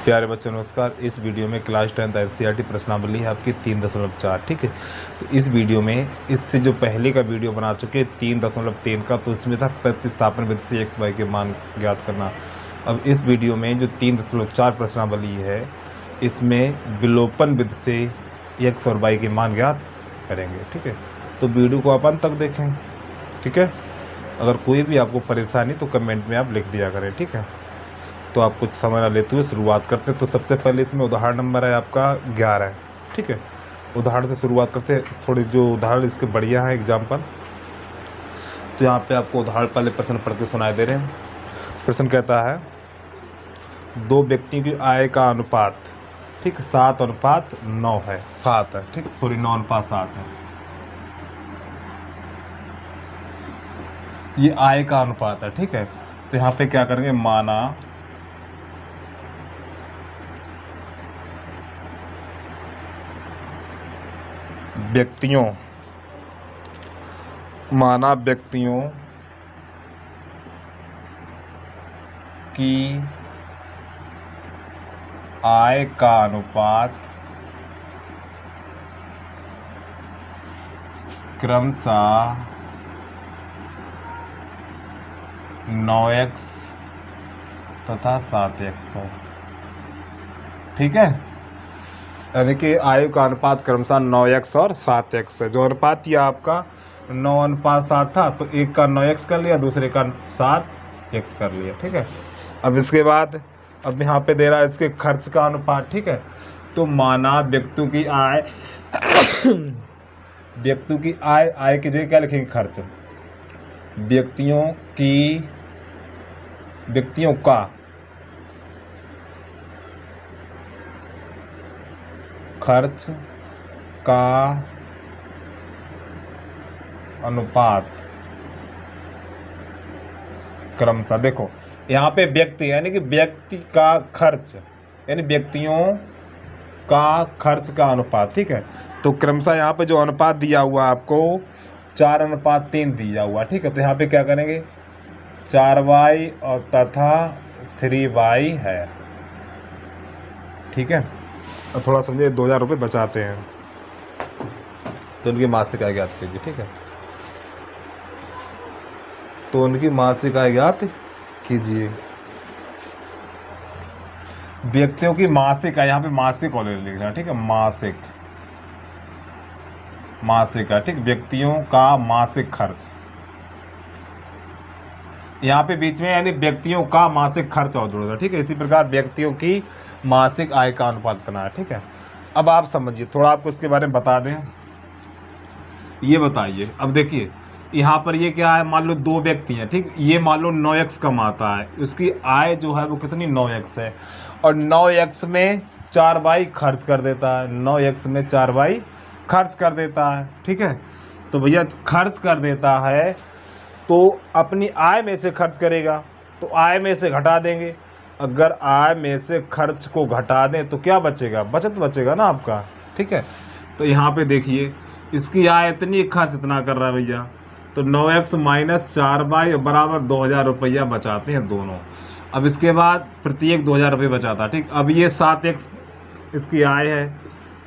प्यारे बच्चों नमस्कार। इस वीडियो में क्लास 10th एनसीईआरटी प्रश्नावली है आपकी 3.4। ठीक है, तो इस वीडियो में इससे जो पहले का वीडियो बना चुके 3.3 का, तो इसमें था प्रतिस्थापन विधि से एक्स वाई के मान ज्ञात करना। अब इस वीडियो में जो 3.4 प्रश्नावली है, इसमें विलोपन विधि से एक्स और वाई के मान ज्ञात करेंगे। ठीक है, तो वीडियो को आप अंत तक देखें। ठीक है, अगर कोई भी आपको परेशानी तो कमेंट में आप लिख दिया करें। ठीक है, तो आप कुछ समय लेते हुए शुरुआत करते हैं। तो सबसे पहले इसमें उदाहरण नंबर है आपका 11। ठीक है, उदाहरण से शुरुआत करते हैं। थोड़ी जो उदाहरण इसके बढ़िया है एग्जाम्पल, तो यहाँ पे आपको उदाहरण पहले प्रश्न पढ़ के सुनाई दे रहे हैं। प्रश्न कहता है दो व्यक्तियों की आय का अनुपात, ठीक, 7:9 है, 7 है, ठीक, सॉरी 9:7 है। ये आय का अनुपात है। ठीक है, तो यहाँ पे क्या करेंगे, माना व्यक्तियों की आय का अनुपात क्रमशः 9x तथा 7x है। ठीक है, यानी कि आयु का अनुपात क्रमशः 9x और 7x है। जो अनुपात यह आपका 9:7 था, तो एक का 9x कर लिया, दूसरे का 7x कर लिया। ठीक है, अब इसके बाद अब यहाँ पे दे रहा है इसके खर्च का अनुपात। ठीक है, तो माना व्यक्तियों की आय आय की जगह क्या लिखेंगे, खर्च। व्यक्तियों का खर्च का अनुपात क्रमशः, देखो यहाँ पे व्यक्ति यानी कि व्यक्ति का खर्च, यानी व्यक्तियों का खर्च का अनुपात। ठीक है, तो क्रमशः यहाँ पे जो अनुपात दिया हुआ आपको 4:3 दिया हुआ। ठीक है, तो यहाँ पे क्या करेंगे, 4y और तथा 3y है। ठीक है, और थोड़ा समझे 2000 रुपये बचाते हैं, तो उनकी मासिक आय ज्ञात कीजिए। ठीक है, तो उनकी मासिक आय ज्ञात कीजिए। व्यक्तियों की मासिक आय, यहाँ पे मासिक ऑलरेडी लिख रहा है। ठीक है, मासिक है। ठीक, व्यक्तियों का मासिक खर्च, यहाँ पे बीच में यानी व्यक्तियों का मासिक खर्च और जुड़ेगा। ठीक है, इसी प्रकार व्यक्तियों की मासिक आय का अनुपात कितना है। ठीक है, अब आप समझिए, थोड़ा आपको इसके बारे में बता दें, ये बताइए। अब देखिए यहाँ पर ये क्या है, मान लो दो व्यक्ति हैं। ठीक, ये मान लो 9x कमाता है, उसकी आय जो है वो कितनी 9x है, और 9x में 4y खर्च कर देता है, 9x में 4y खर्च कर देता है। ठीक है, तो भैया खर्च कर देता है तो अपनी आय में से खर्च करेगा, तो आय में से घटा देंगे। अगर आय में से खर्च को घटा दें तो क्या बचेगा, बचत बचेगा ना आपका। ठीक है, तो यहाँ पे देखिए इसकी आय इतनी, खर्च इतना कर रहा है भैया, तो 9x - 4y बराबर 2000 रुपया बचाते हैं दोनों। अब इसके बाद प्रत्येक 2000 रुपये बचाता। ठीक, अब ये 7x इसकी आय है,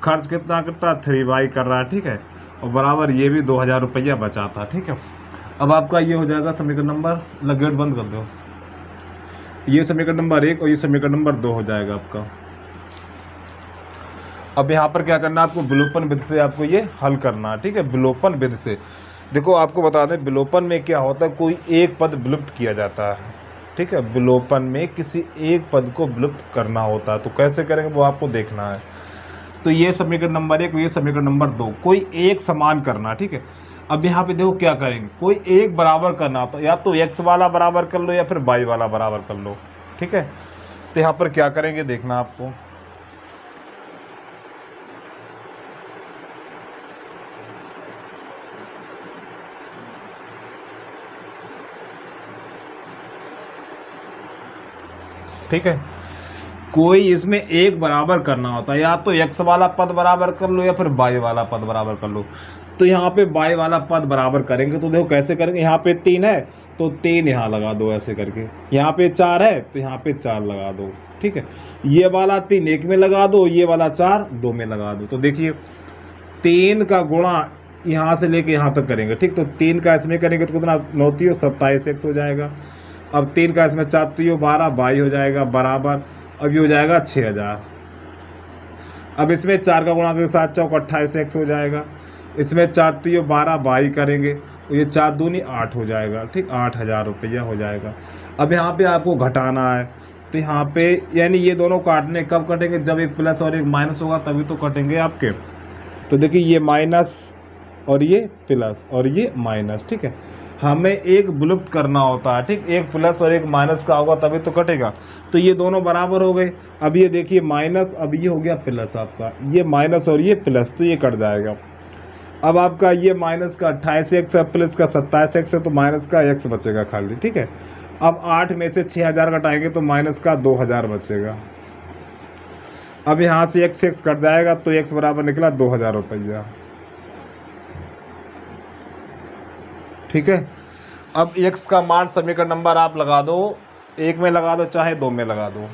खर्च कितना करता है, 3y कर रहा है। ठीक है, और बराबर ये भी 2000 रुपया बचाता। ठीक है, अब आपका ये हो जाएगा समीकरण नंबर, गेट बंद कर दो, ये समीकरण नंबर 1 और ये समीकरण नंबर 2 हो जाएगा आपका। अब यहाँ पर क्या करना है, आपको विलोपन विधि से आपको ये हल करना है। ठीक है, विलोपन विधि से देखो, आपको बता दें विलोपन में क्या होता है, कोई एक पद विलुप्त किया जाता है। ठीक है, विलोपन में किसी एक पद को विलुप्त करना होता है, तो कैसे करेंगे वो आपको देखना है। तो ये समीकरण नंबर 1 और ये समीकरण नंबर 2 कोई एक समान करना। ठीक है, अब यहाँ पे देखो क्या करेंगे, कोई एक बराबर करना, तो या तो x वाला बराबर कर लो या फिर y वाला बराबर कर लो। ठीक है, तो यहाँ पर क्या करेंगे देखना आपको, ठीक है, कोई इसमें एक बराबर करना होता है, या तो x वाला पद बराबर कर लो या फिर y वाला पद बराबर कर लो। तो यहाँ पे बाई वाला पद बराबर करेंगे तो देखो कैसे करेंगे, यहाँ पे 3 है तो 3 यहाँ लगा दो ऐसे करके, यहाँ पे 4 है तो यहाँ पे 4 लगा दो, ठीक है। ये वाला 3 एक में लगा दो, ये वाला 4 2 में लगा दो। तो देखिए 3 का गुणा यहाँ से लेके यहाँ तक करेंगे, ठीक। तो 3 का इसमें करेंगे तो कितना 9 3 27 x हो जाएगा। अब 3 का इसमें 4 3 12 22 हो जाएगा बराबर, अब ये हो जाएगा 6000। अब इसमें 4 का गुणा के साथ 4 28 x हो जाएगा। इसमें 4 3 12 22 करेंगे तो ये 4 दूनी 8 हो जाएगा, ठीक। 8000 रुपया हो जाएगा। अब यहाँ पे आपको घटाना है तो यहाँ पे यानी ये दोनों काटने कब कटेंगे, जब एक प्लस और एक माइनस होगा तभी तो कटेंगे आपके। तो देखिए ये माइनस और ये प्लस और ये माइनस, ठीक है। हमें एक विलुप्त करना होता है, ठीक। एक प्लस और एक माइनस का होगा तभी तो कटेगा। तो ये दोनों बराबर हो गए। अब ये देखिए माइनस, अब ये हो गया प्लस आपका, ये माइनस और ये प्लस, तो ये कट जाएगा। अब आपका ये माइनस का 28x है, प्लस का 27x है, तो माइनस का x बचेगा खाली, ठीक है। अब 8 में से 6000 घटाएंगे तो माइनस का 2000 बचेगा। अब यहाँ से x कट जाएगा तो x बराबर निकला 2000 रुपया, ठीक है। अब x का मान समीकरण नंबर आप लगा दो, 1 में लगा दो चाहे 2 में लगा दो,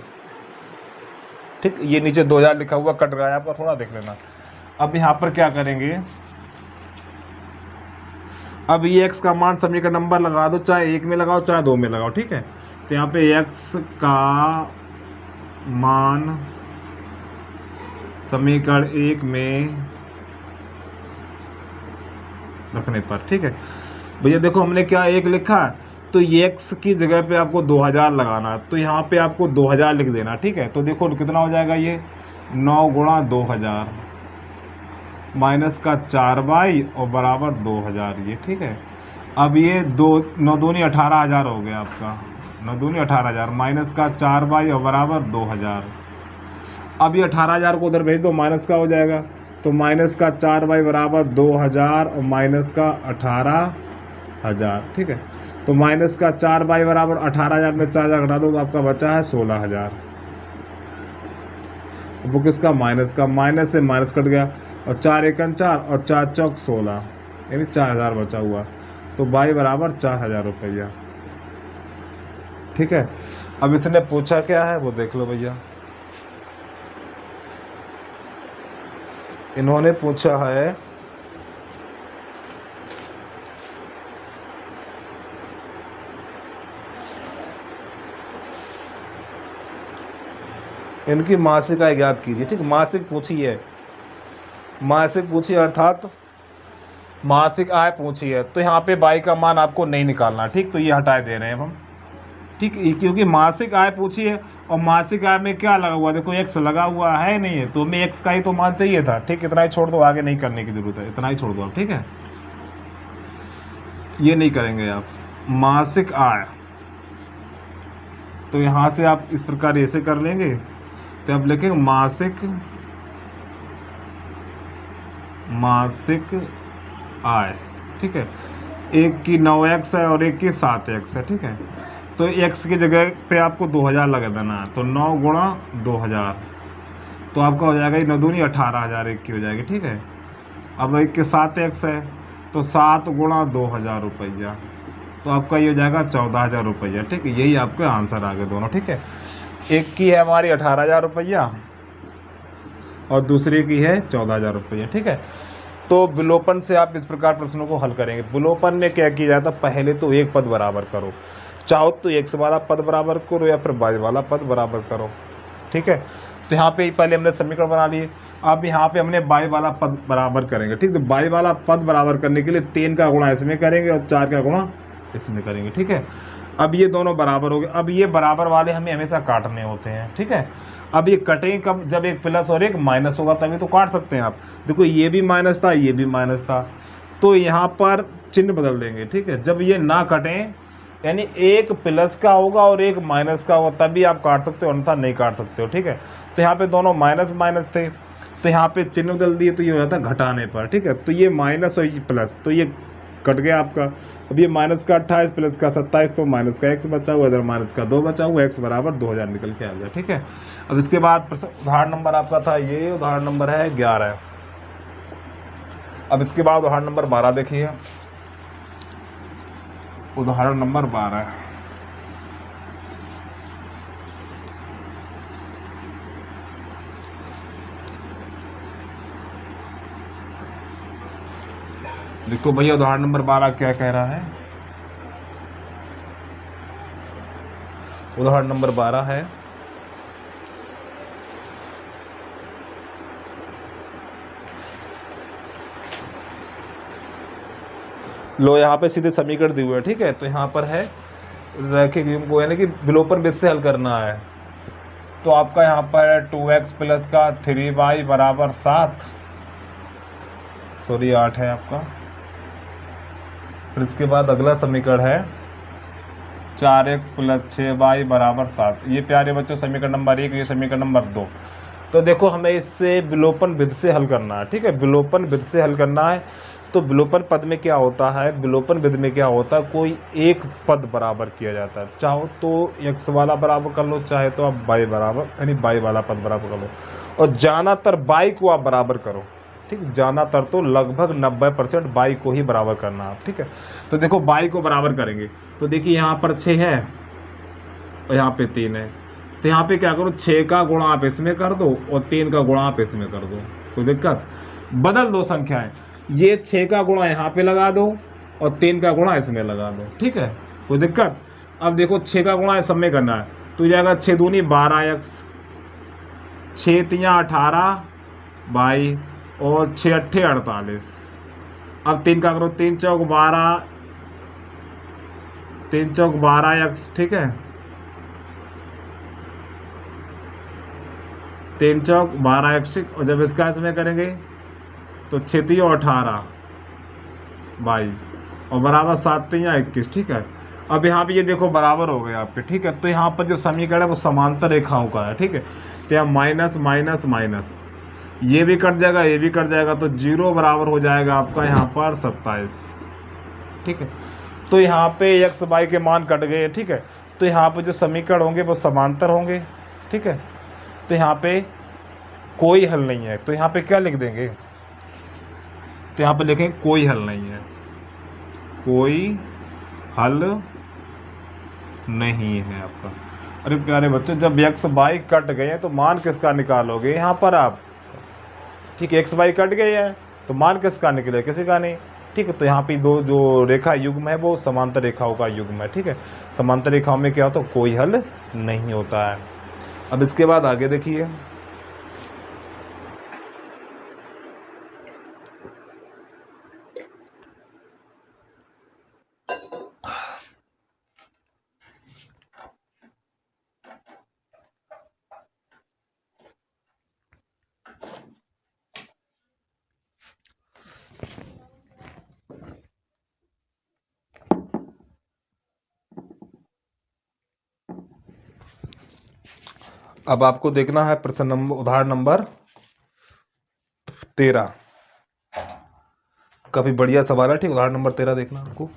ठीक। ये नीचे 2000 लिखा हुआ कट रहा है आपका, थोड़ा देख लेना। अब यहाँ पर क्या करेंगे, अब ये x का मान समीकरण नंबर लगा दो, चाहे 1 में लगाओ चाहे 2 में लगाओ, ठीक है। तो यहाँ पे x का मान समीकरण 1 में रखने पर, ठीक है। भैया देखो हमने क्या 1 लिखा, तो ये x की जगह पे आपको 2000 लगाना है, तो यहाँ पे आपको 2000 लिख देना, ठीक है। तो देखो कितना हो जाएगा, ये 9 गुणा 2000 माइनस का 4 बाई और बराबर 2000 ये, ठीक है। अब ये 9 दूनी 18000 हो गया आपका, 9 दूनी 18000 माइनस का 4 बाई और बराबर 2000। अब ये 18000 को उधर भेज दो, माइनस का हो जाएगा, तो माइनस का 4 बाई बराबर 2000 और माइनस का 18000, ठीक है। तो माइनस का 4 बाई बराबर 18000 में 4000 घटा दो तो आपका बचा है 16000। वो किसका, माइनस का, माइनस से माइनस कट गया और 4 एकन 4 और 4 चौक 16, यानी 4000 बचा हुआ। तो बाई बराबर 4000 रुपया, ठीक है। अब इसने पूछा क्या है वो देख लो भैया। इन्होंने पूछा है इनकी मासिक आय ज्ञात कीजिए, ठीक। मासिक पूछी है, मासिक पूछी अर्थात मासिक आय पूछी है, तो यहाँ पे बाई का मान आपको नहीं निकालना, ठीक। तो ये हटाए दे रहे हैं हम, ठीक, क्योंकि मासिक आय पूछी है और मासिक आय में क्या लगा हुआ, देखो x लगा हुआ है नहीं है, तो हमें x का ही तो मान चाहिए था, ठीक। इतना ही छोड़ दो, आगे नहीं करने की जरूरत है, इतना ही छोड़ दो आप, ठीक है। ये नहीं करेंगे आप। मासिक आय तो यहाँ से आप इस प्रकार ऐसे कर लेंगे, तो आप लिखेंगे मासिक आय, ठीक है। एक की 9x है और एक की 7x है, ठीक है। तो x की जगह पे आपको 2000 लगा देना है, तो 9 गुणा 2000 तो आपका हो जाएगा, ये 9 दूनी 18000 एक की हो जाएगी, ठीक है। अब एक के 7x है तो 7 गुणा 2000 रुपया, तो आपका ये हो जाएगा 14000 रुपया, ठीक है। यही आपके आंसर आ गए दोनों, ठीक है। एक की है हमारी 18000 रुपया और दूसरे की है 14000 रुपया, ठीक है। तो विलोपन से आप इस प्रकार प्रश्नों को हल करेंगे। विलोपन में क्या किया जाता है, पहले तो एक पद बराबर करो, चाहो तो x वाला पद बराबर करो या फिर y वाला पद बराबर करो, ठीक है। तो यहाँ पे पहले हमने समीकरण बना लिए, अब यहाँ पे हमने y वाला पद बराबर करेंगे, ठीक। तो y वाला पद बराबर करने के लिए 3 का गुणा इसमें करेंगे और 4 का गुणा इसमें करेंगे, ठीक है। अब ये दोनों बराबर हो गए। अब ये बराबर वाले हमें हमेशा काटने होते हैं, ठीक है। अब ये कटेंगे कब, जब एक प्लस और एक माइनस होगा तभी तो काट सकते हैं आप। देखो ये भी माइनस था, ये भी माइनस था, तो यहाँ पर चिन्ह बदल देंगे, ठीक है। जब ये ना कटें, यानी एक प्लस का होगा और एक माइनस का होगा तभी आप काट सकते हो, अन्यथा नहीं काट सकते हो, ठीक है। तो यहाँ पे दोनों माइनस माइनस थे, तो यहाँ पे चिन्ह बदल दिए, तो ये हो जाता है घटाने पर, ठीक है। तो ये माइनस और ये प्लस, तो ये कट गया आपका। अब ये माइनस का 28 प्लस का 27, तो माइनस का x बचा हुआ, इधर माइनस का 2 बचा हुआ, x बराबर 2000 निकल के आ गया, ठीक है। अब इसके बाद उदाहरण नंबर आपका था ये, उदाहरण नंबर है 11। अब इसके बाद उदाहरण नंबर 12 देखिए। उदाहरण नंबर 12, देखो भैया उदाहरण नंबर 12 क्या कह रहा है। उदाहरण नंबर 12 है, लो यहाँ पे सीधे समीकरण दिए हुए है, ठीक है। तो यहाँ पर है रैखिक युग्म को यानी कि विलोपन विधि से हल करना है। तो आपका यहाँ पर 2x प्लस का 3y बराबर 7, सॉरी 8 है आपका। फिर इसके बाद अगला समीकरण है 4x प्लस 6y बराबर 7। ये प्यारे बच्चों समीकरण नंबर 1, ये समीकरण नंबर 2। तो देखो हमें इससे विलोपन विधि से हल करना है, ठीक है। विलोपन विधि से हल करना है। तो विलोपन पद में क्या होता है, विलोपन विधि में क्या होता है, कोई एक पद बराबर किया जाता है। चाहो तो x वाला बराबर कर लो, चाहे तो आप y बराबर यानी y वाला पद बराबर कर लो, और ज़्यादातर y को आप बराबर करो, ठीक। ज़्यादातर तो लगभग 90% y को ही बराबर करना है, ठीक है। तो देखो y को बराबर करेंगे तो देखिए यहाँ पर 6 है और यहाँ पे 3 है। तो यहाँ पे क्या करो, 6 का गुणा आप इसमें कर दो और 3 का गुणा आप इसमें कर दो, कोई दिक्कत। बदल दो संख्याएं, ये 6 का गुणा यहाँ पे लगा दो और 3 का गुणा इसमें लगा दो, ठीक है, कोई दिक्कत। अब देखो 6 का गुणा इस सब में करना है तो जाएगा 6 दूनी 12x, 6 तियाँ 18 22 और 6 अट्ठे 48। अब 3 का करो, 3 चौक 12, 3 चौक 12x, ठीक है, 3 चौक 12x, ठीक। और जब इसका इसमें करेंगे तो 6 तिया 18 22 और बराबर 7 तिया 21, ठीक है। अब यहाँ पे ये देखो बराबर हो गए आपके, ठीक है। तो यहाँ पर जो समीकरण है वो समांतर रेखाओं का है, ठीक है। तो यहाँ माइनस माइनस माइनस, ये भी कट जाएगा, ये भी कट जाएगा, तो 0 बराबर हो जाएगा आपका यहाँ पर 27, ठीक है। तो यहाँ पे x y के मान कट गए, ठीक है। तो यहाँ पे जो समीकरण होंगे वो समांतर होंगे, ठीक है। तो यहाँ पे कोई हल नहीं है, तो यहाँ पे क्या लिख देंगे, तो यहाँ पे लिखेंगे कोई हल नहीं है, कोई हल नहीं है आपका। अरे प्यारे बच्चों, जब x y कट गए हैं तो मान किसका निकालोगे यहाँ पर आप, ठीक है। x y कट गए हैं तो मान किसका निकले, किसी का नहीं, ठीक है। तो यहाँ पे दो जो रेखा युग्म है वो समांतर रेखाओं का युग्म है, ठीक है। समांतर रेखाओं में क्या होता है, कोई हल नहीं होता है। अब इसके बाद आगे देखिए, अब आपको देखना है प्रश्न नंबर उदाहरण नंबर 13। काफी बढ़िया सवाल है, ठीक। उदाहरण नंबर 13 देखना आपको।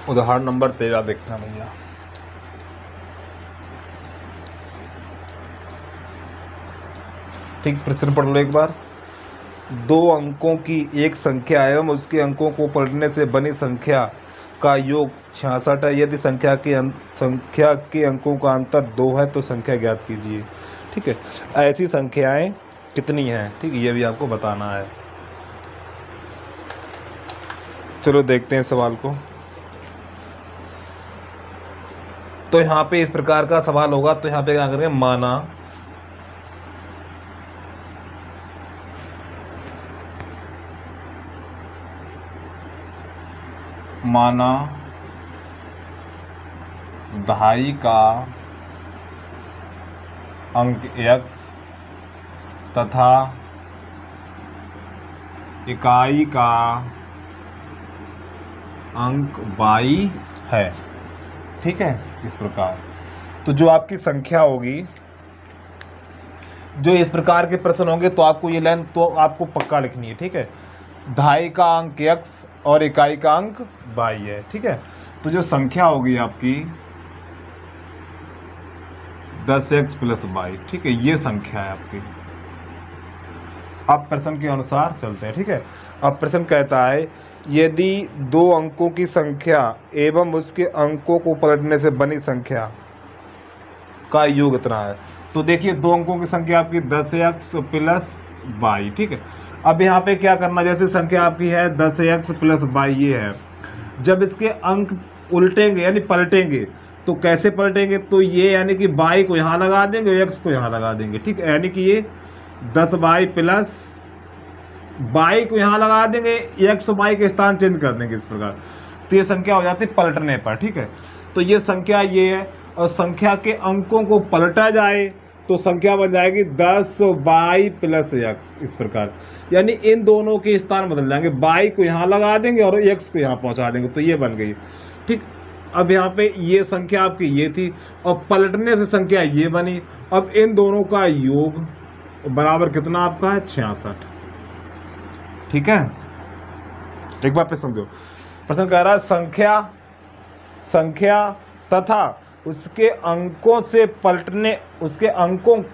उदाहरण नंबर 13 देखना भैया। ठीक, प्रश्न पढ़ लो एक बार। 2 अंकों की एक संख्या एवं उसके अंकों को पढ़ने से बनी संख्या का योग 66 है। यदि संख्या के अंकों का अंतर 2 है तो संख्या ज्ञात कीजिए, ठीक है। ऐसी संख्याएं कितनी हैं, ठीक, ये भी आपको बताना है। चलो देखते हैं सवाल को। तो यहाँ पे इस प्रकार का सवाल होगा, तो यहाँ पे क्या करेंगे, माना दहाई का अंक x तथा इकाई का अंक y है, ठीक है, इस प्रकार। तो जो आपकी संख्या होगी, जो इस प्रकार के प्रश्न होंगे तो आपको ये लाइन तो आपको पक्का लिखनी है, ठीक है। दहाई का अंक x और इकाई का अंक y है, ठीक है। तो जो संख्या होगी आपकी 10x प्लस y, ठीक है, ये संख्या है आपकी। अब प्रश्न के अनुसार चलते हैं, ठीक है। अब प्रश्न कहता है यदि दो अंकों की संख्या एवं उसके अंकों को पलटने से बनी संख्या का योग इतना है। तो देखिए दो अंकों की संख्या आपकी 10x प्लस y, ठीक है। अब यहाँ पे क्या करना, जैसे संख्या आपकी है 10x प्लस y ये है, जब इसके अंक उल्टेंगे यानी पलटेंगे तो कैसे पलटेंगे, तो ये यानी कि y को यहाँ लगा देंगे, x को यहाँ लगा देंगे, ठीक है। यानी कि ये 10y प्लस y को यहाँ लगा देंगे, x y के स्थान चेंज कर देंगे इस प्रकार। तो ये संख्या हो जाती है पलटने पर, ठीक है। तो ये संख्या ये है, और संख्या के अंकों को पलटा जाए तो संख्या बन जाएगी 10y प्लस x इस प्रकार। यानी इन दोनों के स्थान बदल जाएंगे, y को यहाँ लगा देंगे और x को यहाँ पहुँचा देंगे, तो ये बन गई, ठीक। अब यहाँ पे ये संख्या आपकी ये थी और पलटने से संख्या ये बनी। अब इन दोनों का योग बराबर कितना आपका है 66, ठीक है। एक बार पे समझो, प्रश्न कह रहा है संख्या तथा उसके अंकों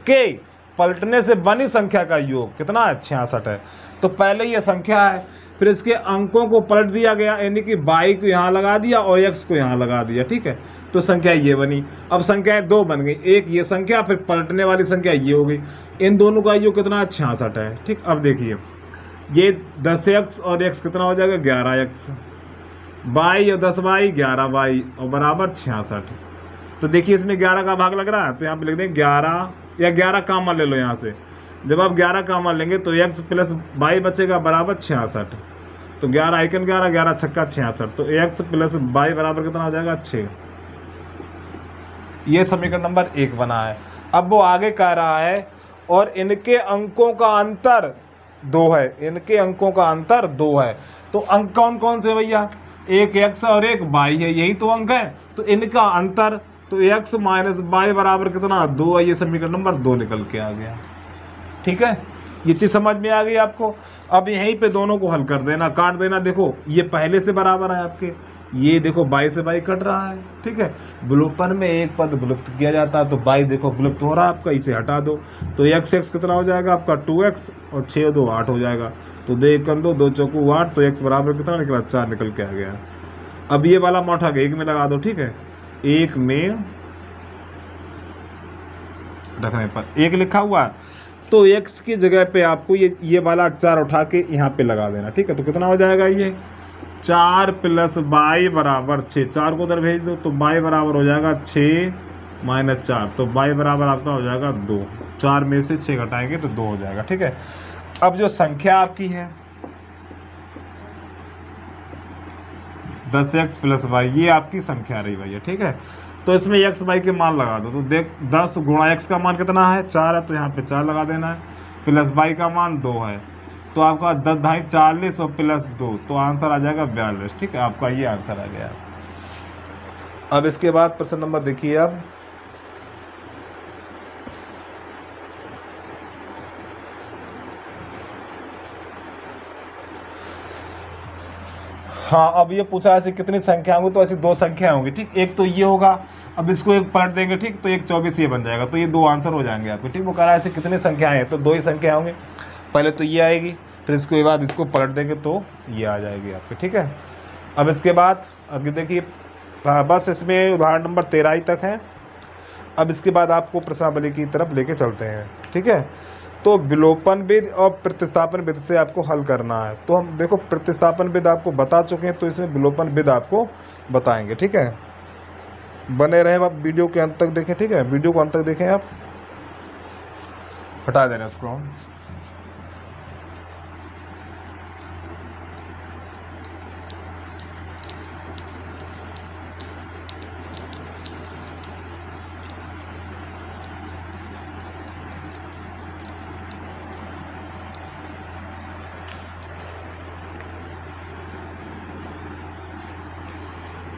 के पलटने से बनी संख्या का योग कितना है 66 है। तो पहले ये संख्या है, फिर इसके अंकों को पलट दिया गया, यानी कि y को यहाँ लगा दिया और x को यहाँ लगा दिया, ठीक है। तो संख्या ये बनी। अब संख्याएं दो बन गई, एक ये संख्या फिर पलटने वाली संख्या ये हो गई। इन दोनों का योग कितना 66 है, ठीक। अब देखिए ये 10x और x कितना हो जाएगा 11x, y और 10y 11y और बराबर 66। तो देखिए इसमें 11 का भाग लग रहा है, तो यहाँ पे लिख दें 11 या 11 कॉमन ले लो यहाँ से। जब आप 11 कॉमन लेंगे तो x प्लस y बचेगा बराबर 66। तो 11 एकन 11, 11 छक्का 66, तो x प्लस y बराबर कितना हो जाएगा 6। ये समीकरण नंबर 1 बना है। अब वो आगे कह रहा है और इनके अंकों का अंतर 2 है, इनके अंकों का अंतर 2 है। तो अंक कौन कौन से भैया, एक x और एक y है, यही तो अंक है। तो इनका अंतर, तो x माइनस y बराबर कितना 2 है। ये समीकरण नंबर 2 निकल के आ गया, ठीक है। ये चीज़ समझ में आ गई आपको। अब यहीं पे दोनों को हल कर देना, काट देना। देखो ये पहले से बराबर है आपके, ये देखो y से y कट रहा है, ठीक है। विलोपन में एक पद विलुप्त किया जाता है, तो y देखो विलुप्त हो रहा है आपका, इसे हटा दो। तो x कितना हो जाएगा आपका 2x और 6 2 8 हो जाएगा। तो 2 एकन 2 2 चौको 8, तो x बराबर कितना निकला 4 निकल के आ गया। अब ये वाला मौठा के 1 में लगा दो, ठीक है। 1 में रखने पर 1 लिखा हुआ है, तो x की जगह पे आपको ये वाला 4 उठा के यहाँ पे लगा देना, ठीक है। तो कितना हो जाएगा ये 4 प्लस y बराबर 6, 4 को उधर भेज दो तो y बराबर हो जाएगा 6 माइनस 4, तो y बराबर आपका हो जाएगा 2। 4 में से 6 घटाएंगे तो 2 हो जाएगा, ठीक है। अब जो संख्या आपकी है 10x प्लस y, ये आपकी संख्या रही भैया, ठीक है। तो इसमें x y के मान लगा दो। तो देख 10 गुणा x का मान कितना है 4 है, तो यहाँ पे 4 लगा देना है, प्लस y का मान 2 है, तो आपका 10 ढाई 40 और प्लस 2, तो आंसर आ जाएगा 42, ठीक है। आपका ये आंसर आ गया। अब इसके बाद प्रश्न नंबर देखिए अब, हाँ अब ये पूछा ऐसे कितनी संख्या होंगी, तो ऐसी 2 संख्या होंगी, ठीक। एक तो ये होगा, अब इसको एक पलट देंगे, ठीक, तो एक 24 ये बन जाएगा, तो ये 2 आंसर हो जाएंगे आपके, ठीक। वो कह रहा है ऐसे कितनी संख्याएं हैं, तो 2 ही संख्या होंगी। पहले तो ये आएगी, फिर इसके बाद इसको पलट देंगे तो ये आ जाएगी आपके, ठीक है। अब इसके बाद अभी देखिए बस इसमें उदाहरण नंबर 13 ही तक है। अब इसके बाद आपको प्रश्नावली की तरफ लेके चलते हैं, ठीक है। तो विलोपन विधि और प्रतिस्थापन विधि से आपको हल करना है। तो हम देखो प्रतिस्थापन विधि आपको बता चुके हैं, तो इसमें विलोपन विधि आपको बताएंगे, ठीक है। बने रहे आप वीडियो के अंत तक देखें, ठीक है। वीडियो को अंत तक देखें, आप हटा देना इसको।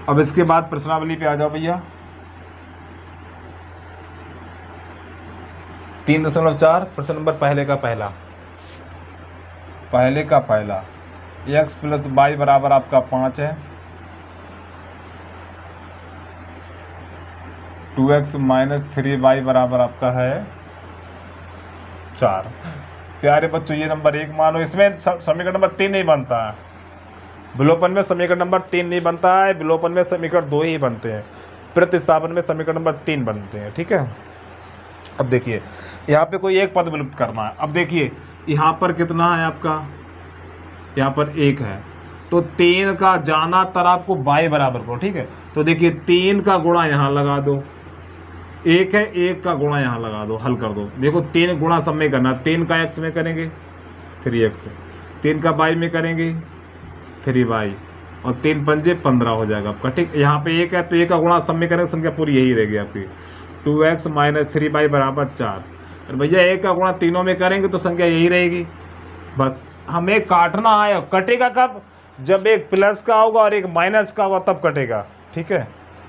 अब इसके बाद प्रश्नावली पे आ जाओ भैया। 3.4 प्रश्न नंबर पहले का पहला एक्स प्लस वाई बराबर आपका 5 है, 2x माइनस 3y बराबर आपका है 4। प्यारे बच्चों ये नंबर 1 मानो, इसमें समीकरण नंबर 3 नहीं बनता है, विलोपन में समीकरण नंबर 3 नहीं बनता है, विलोपन में समीकरण 2 ही बनते हैं, प्रतिस्थापन में समीकरण नंबर 3 बनते हैं। ठीक है, अब देखिए यहाँ पे कोई एक पद विलुप्त करना है। अब देखिए यहाँ पर कितना है आपका, यहाँ पर 1 है, तो 3 का जाना तर आपको y बराबर को। ठीक है, तो देखिए 3 का गुणा यहाँ लगा दो, 1 है, 1 का गुणा यहाँ लगा दो, हल कर दो। देखो 3 गुणा सब में करना, 3 का x में करेंगे 3x, 3 का y में करेंगे 3y, और 3 पंजे 15 हो जाएगा आपका। ठीक, यहाँ पे 1 है तो 1 का गुणा सब में करेंगे, संख्या पूरी यही रहेगी आपकी, 2x माइनस 3y बराबर 4। और भैया 1 का गुणा तीनों में करेंगे तो संख्या यही रहेगी। बस हमें काटना है, कटेगा कब, जब एक प्लस का होगा और एक माइनस का होगा तब कटेगा। ठीक है,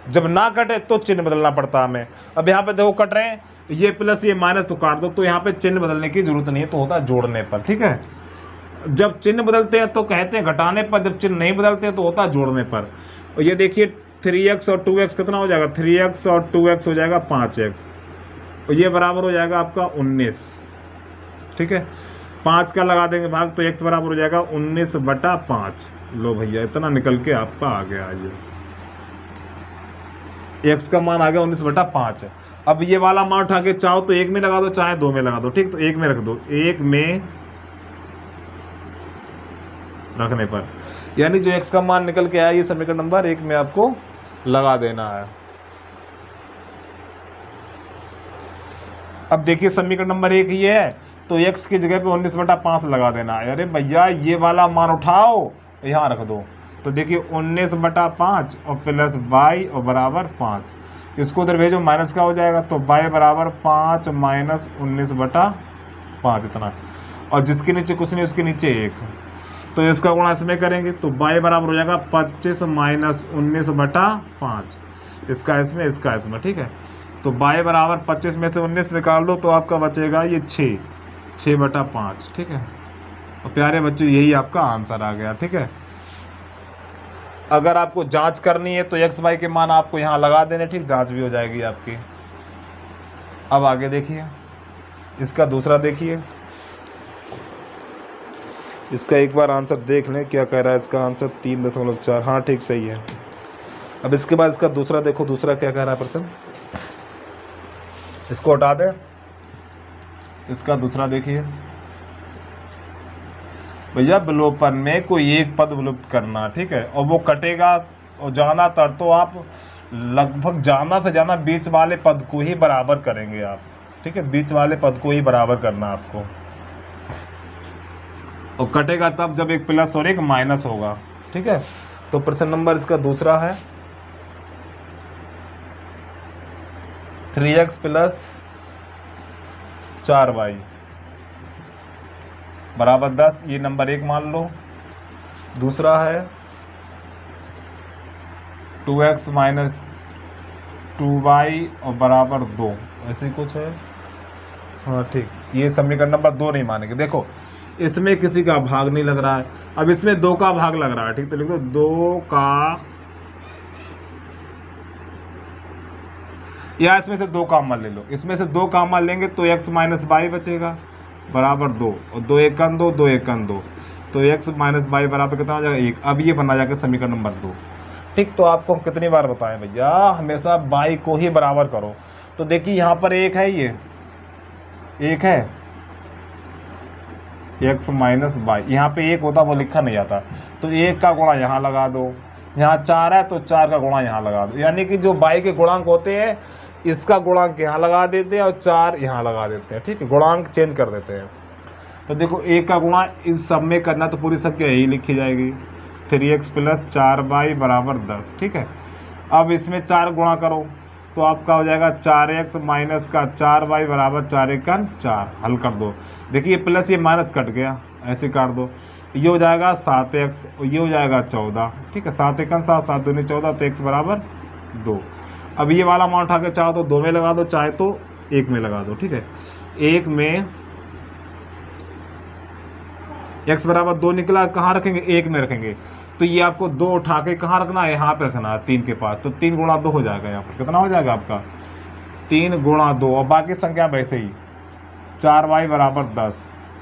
जब ना कटे तो चिन्ह बदलना पड़ता है हमें। अब यहाँ पे देखो कट रहे हैं, ये प्लस ये माइनस तो काट दो, तो यहाँ पे चिन्ह बदलने की जरूरत नहीं है, तो होता है जोड़ने पर। ठीक है, जब चिन्ह बदलते हैं तो कहते हैं घटाने पर, जब चिन्ह नहीं बदलते हैं तो होता है जोड़ने पर। और ये देखिए 3x और 2x कितना हो जाएगा, 3x और 2x हो जाएगा 5x, और ये बराबर हो जाएगा आपका 19। ठीक है, 5 का लगा देंगे भाग तो x बराबर हो जाएगा 19/5। लो भैया इतना निकल के आपका आ गया, ये x का मान आ गया 19/5 है। अब ये वाला मान उठा के चाहो तो 1 में लगा दो, चाहे 2 में लगा दो। ठीक, तो 1 में रख दो, 1 में रखने पर यानी जो x का मान निकल के आया ये समीकरण नंबर 1 में आपको लगा देना है। अब देखिए समीकरण नंबर 1 ये है, तो x की जगह पे 19/5 लगा देना है। अरे भैया ये वाला मान उठाओ यहाँ रख दो, तो देखिए 19/5 और प्लस y और बराबर 5, इसको उधर भेजो माइनस का हो जाएगा, तो y बराबर 5 माइनस 19/5 इतना, और जिसके नीचे कुछ नहीं उसके नीचे 1, तो इसका गुणा इसमें करेंगे तो y बराबर हो जाएगा 25 माइनस 19/5, इसका इसमें इसका इसमें। ठीक है, तो y बराबर 25 में से 19 निकाल दो तो आपका बचेगा ये 6/5। ठीक है, और प्यारे बच्चों यही आपका आंसर आ गया। ठीक है, अगर आपको जांच करनी है तो x y के मान आपको यहाँ लगा देने, ठीक, जांच भी हो जाएगी आपकी। अब आगे देखिए इसका दूसरा, देखिए इसका एक बार आंसर देख लें क्या कह रहा है। इसका आंसर 3.4, हाँ ठीक सही है। अब इसके बाद इसका दूसरा देखो, दूसरा क्या कह रहा है प्रश्न, इसको हटा दें। इसका दूसरा देखिए भैया विलोपन में कोई एक पद विलुप्त करना, ठीक है, और वो कटेगा और जाना तर, तो आप लगभग जाना से जाना बीच वाले पद को ही बराबर करेंगे आप। ठीक है, बीच वाले पद को ही बराबर करना आपको, और कटेगा तब जब एक प्लस और एक माइनस होगा। ठीक है, तो प्रश्न नंबर इसका दूसरा है 3x प्लस 4y बराबर 10, ये नंबर 1 मान लो। दूसरा है 2x माइनस 2y और बराबर 2, ऐसे कुछ है, हाँ ठीक, ये समीकरण नंबर 2 नहीं मानेंगे। देखो इसमें किसी का भाग नहीं लग रहा है, अब इसमें 2 का भाग लग रहा है, ठीक, तो लिख दो 2 का, या इसमें से 2 का मान ले लो, इसमें से 2 का मान लेंगे तो x माइनस वाई बचेगा बराबर 2, और 2 1 2, 2 1 2, तो x माइनस वाई बराबर कितना हो जाएगा 1। अब ये बना जाएगा समीकरण नंबर 2। ठीक, तो आपको हम कितनी बार बताएं भैया, हमेशा y को ही बराबर करो। तो देखिए यहाँ पर 1 है, ये 1 है, x माइनस वाई, यहाँ पे 1 होता वो लिखा नहीं आता, तो 1 का गुणा यहाँ लगा दो, यहाँ 4 है तो 4 का गुणा यहाँ लगा दो, यानी कि जो y के गुणांक होते हैं इसका गुणांक यहाँ लगा देते हैं और 4 यहाँ लगा देते हैं। ठीक है, गुणांक चेंज कर देते हैं। तो देखो 1 का गुणा इस सब में करना तो पूरी संख्या यही लिखी जाएगी, 3x प्लस 4y बराबर 10। ठीक है, अब इसमें 4 गुणा करो तो आपका हो जाएगा 4x माइनस का 4y बराबर 4 1 4, हल कर दो। देखिए प्लस ये माइनस कट गया, ऐसे काट दो, ये हो जाएगा 7x और ये हो जाएगा 14। ठीक है, 7 1 7, 7 2 14, तो x बराबर 2। अब ये वाला मान उठा के चाहो तो 2 में लगा दो, चाहे तो 1 में लगा दो। ठीक है, 1 में x बराबर 2 निकला, कहाँ रखेंगे, 1 में रखेंगे। तो ये आपको 2 उठा के कहाँ रखना है, यहाँ पे रखना है 3 के पास। तो 3 गुणा 2 हो जाएगा, यहाँ पर कितना हो जाएगा आपका 3 गुणा 2, और बाकी संख्या वैसे ही 4y बराबर 10।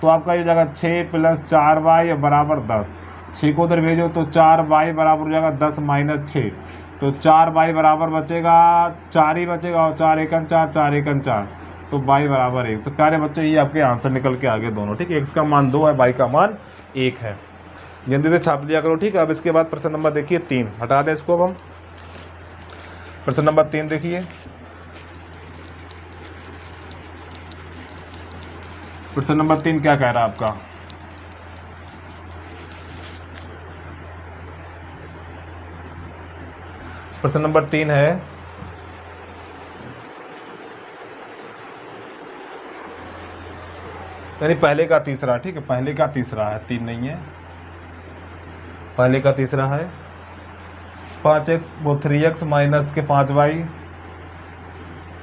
तो आपका ये हो जाएगा 6 + 4y बराबर 10। 6 को उधर भेजो तो 4y बराबर हो जाएगा 10 - 6। तो 4y बराबर बचेगा 4 ही बचेगा, और 4 × 1 = 4, 4 × 1 = 4, तो y बराबर 1। तो प्यारे बच्चों ये आपके आंसर निकल के आगे दोनों, ठीक है। x का मान 2 है, y का मान 1 है। जल्दी से छाप लिया करो, ठीक है। अब इसके बाद प्रश्न नंबर देखिए 3, हटा दें इसको। अब हम प्रश्न नंबर 3 देखिए। प्रश्न नंबर 3 क्या कह रहा है आपका, प्रश्न नंबर 3 है यानी पहले का तीसरा, ठीक है। पहले का तीसरा है, 3 नहीं है, पहले का तीसरा है। 5x वो 3x माइनस के 5y,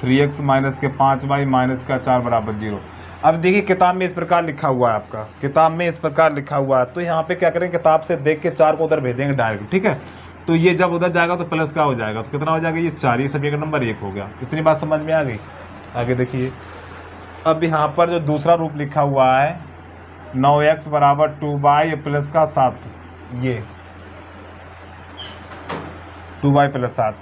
3x माइनस के 5y माइनस का 4 बराबर 0। अब देखिए किताब में इस प्रकार लिखा हुआ है, आपका किताब में इस प्रकार लिखा हुआ है। तो यहाँ पे क्या करेंगे, किताब से देख के 4 को उधर भेजेंगे डायरेक्ट, ठीक है। तो ये जब उधर जाएगा तो प्लस का हो जाएगा, तो कितना हो जाएगा, ये 4, ये सभी का नंबर 1 हो गया। इतनी बात समझ में आ गई। आगे देखिए, अब यहाँ पर जो दूसरा रूप लिखा हुआ है 9x बराबर 2y प्लस का 7, ये 2y + 7।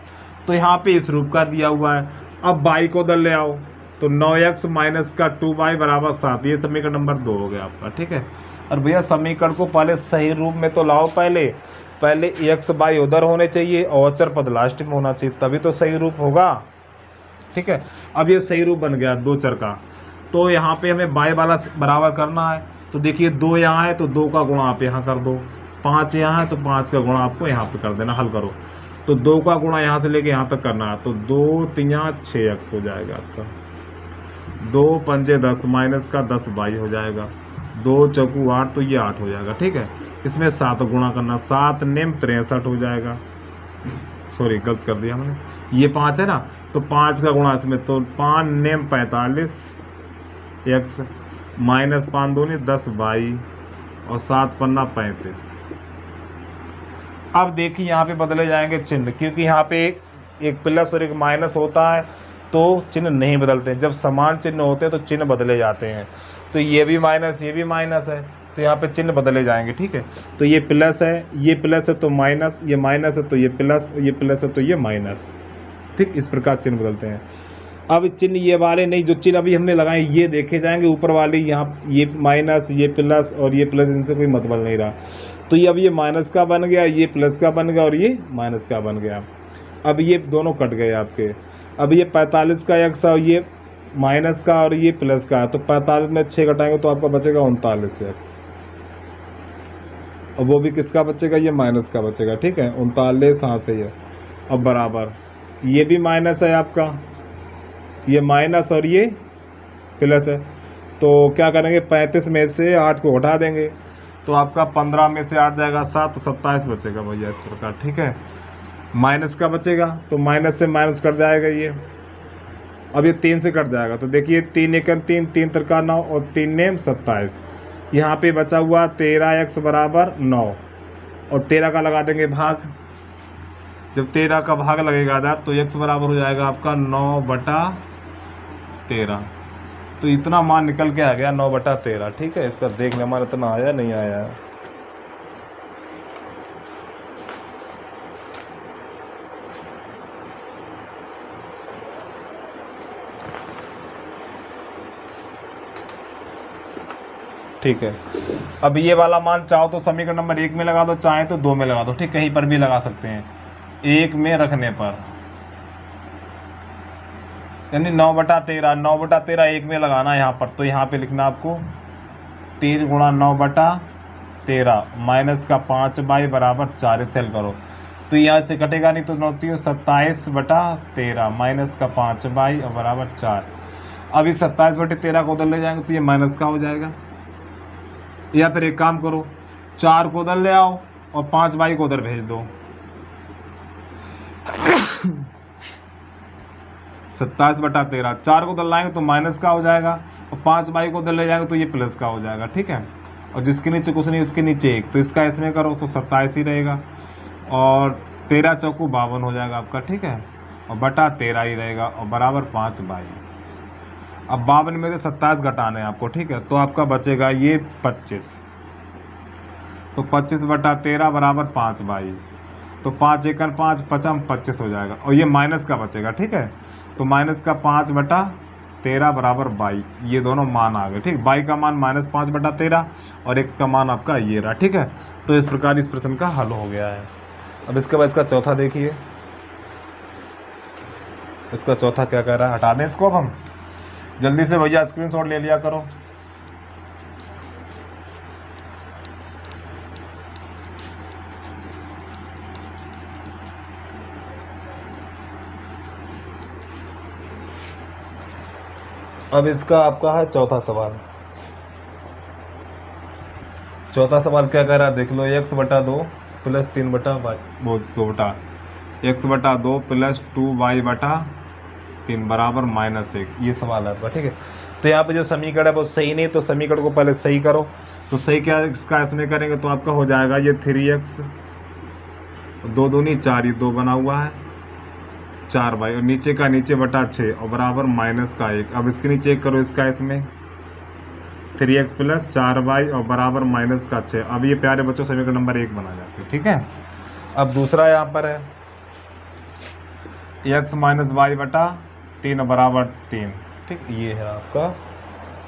तो यहाँ पे इस रूप का दिया हुआ है। अब y को उधर ले आओ, तो 9x माइनस का 2y बराबर 7, ये समीकरण नंबर 2 हो गया आपका, ठीक है। और भैया समीकरण को पहले सही रूप में तो लाओ, पहले x y उधर होने चाहिए और अचर पद लास्ट में होना चाहिए, तभी तो सही रूप होगा, ठीक है। अब ये सही रूप बन गया 2 चर का। तो यहाँ पे हमें y वाला बराबर करना है। तो देखिए 2 यहाँ है तो 2 का गुणा आप यहाँ कर दो, 5 यहाँ है तो 5 का गुणा आपको यहाँ पे कर देना, हल करो। तो 2 का गुणा यहाँ से लेके यहाँ तक करना है, तो 2 × 3 = 6x हो जाएगा आपका। 2 × 5 = 10 माइनस का 10 y हो जाएगा। 2 × 4 = 8, तो ये 8 हो जाएगा, ठीक है। इसमें 7 गुणा करना, 7 नेम 63 हो जाएगा। सॉरी गलत कर दिया हमने, ये 5 है ना, तो 5 का गुणा इसमें, तो 5 नेम 45 x माइनस 5 दूनी 10 y और 7 पन्ना 35। अब देखिए यहाँ पे बदले जाएंगे चिन्ह, क्योंकि यहाँ पे एक प्लस और एक माइनस होता है तो चिन्ह नहीं बदलते। जब समान चिन्ह होते हैं तो चिन्ह बदले जाते हैं। तो ये भी माइनस, ये भी माइनस है, तो यहाँ पे चिन्ह बदले जाएंगे, ठीक है। तो ये प्लस है, ये प्लस है तो माइनस, ये माइनस है तो ये प्लस, ये प्लस है तो ये माइनस, ठीक। इस प्रकार चिन्ह बदलते हैं। अब चिन्ह ये वाले नहीं, जो चिन्ह अभी हमने लगाए ये देखे जाएंगे, ऊपर वाले यहाँ ये माइनस, ये प्लस और ये प्लस, इनसे कोई मतलब नहीं रहा। तो ये अब ये माइनस का बन गया, ये प्लस का बन गया और ये माइनस का बन गया। अब ये दोनों कट गए आपके। अब ये 45 का x और ये माइनस का और ये प्लस का है, तो 45 में 6 घटाएंगे तो आपका बचेगा 39x। और वो भी किसका बचेगा, ये माइनस का बचेगा, ठीक है। 39 हाँ से है। अब बराबर ये भी माइनस है आपका, ये माइनस और ये प्लस है, तो क्या करेंगे 35 में से 8 को हटा देंगे, तो आपका 15 में से 8 जाएगा 7, तो 27 बचेगा भैया इस प्रकार, ठीक है। माइनस का बचेगा तो माइनस से माइनस कट जाएगा ये। अब ये 3 से कट जाएगा, तो देखिए 3 × 1 = 3, 3 × 3 = 9 और 3 नेम 27। यहाँ पे बचा हुआ 13x बराबर 9 और 13 का लगा देंगे भाग। जब 13 का भाग लगेगा इधर तो x बराबर हो जाएगा आपका 9/13। तो इतना मान निकल के आ गया 9/13, ठीक है। इसका देखने मान इतना आया नहीं आया। ठीक है। अब ये वाला मान चाहो तो समीकरण नंबर 1 में लगा दो, चाहे तो 2 में लगा दो, ठीक, कहीं पर भी लगा सकते हैं। 1 में रखने पर यानी 9/13, 9/13 1 में लगाना यहाँ पर, तो यहाँ पे लिखना आपको 3 × 9/13 माइनस का 5y बराबर 4, सेल करो तो यहाँ से कटेगा नहीं, तो 27/13 माइनस का 5y और बराबर 4। अब इस 27/13 को उधर ले जाएंगे तो ये माइनस का हो जाएगा। या फिर एक काम करो, 4 को उधर ले आओ और 5y को उधर भेज दो। 27/13, 4 को उधर लाएंगे तो माइनस का हो जाएगा और 5y को उधर ले जाएंगे तो ये प्लस का हो जाएगा, ठीक है। और जिसके नीचे कुछ नहीं उसके नीचे 1, तो इसका इसमें करो तो 27 ही रहेगा, और 13 चौकू 52 हो जाएगा आपका, ठीक है, और बटा 13 ही रहेगा, और बराबर 5/22। अब 52 में से 27 घटाने हैं आपको, ठीक है, तो आपका बचेगा ये 25, तो 25/13 बराबर 5/22, तो 5 एकड़ 5 पचम 25 हो जाएगा, और ये माइनस का बचेगा, ठीक है, तो माइनस का 5/13 बराबर 22, ये दोनों मान आ गए, ठीक। y का मान -5/13 और x का मान आपका ये रहा, ठीक है। तो इस प्रकार इस प्रश्न का हल हो गया है। अब इसके बाद इसका चौथा देखिए, इसका चौथा क्या कह रहा है, हटा दें इसको। अब हम जल्दी से भैया स्क्रीनशॉट ले लिया करो। अब इसका आपका है चौथा सवाल। चौथा सवाल क्या कह रहा है, देख लो, x/2 + 3/2 x/2 + 2y/3 बराबर -1, ये सवाल है आपका, ठीक है। तो यहाँ पे जो समीकरण है वो सही नहीं, तो समीकरण को पहले सही करो। तो सही क्या इसका इसमें करेंगे तो आपका हो जाएगा ये 3x 2 दूनी 4, ये 2 बना हुआ है 4y, और नीचे का नीचे बटा 6 और बराबर -1। अब इसके नीचे 1 करो, इसका इसमें 3x + 4y और बराबर -6। अब ये प्यारे बच्चों समीकरण नंबर 1 बना जाते हैं, ठीक है। अब दूसरा यहाँ पर है x - y/3 बराबर 3, ठीक, ये है आपका।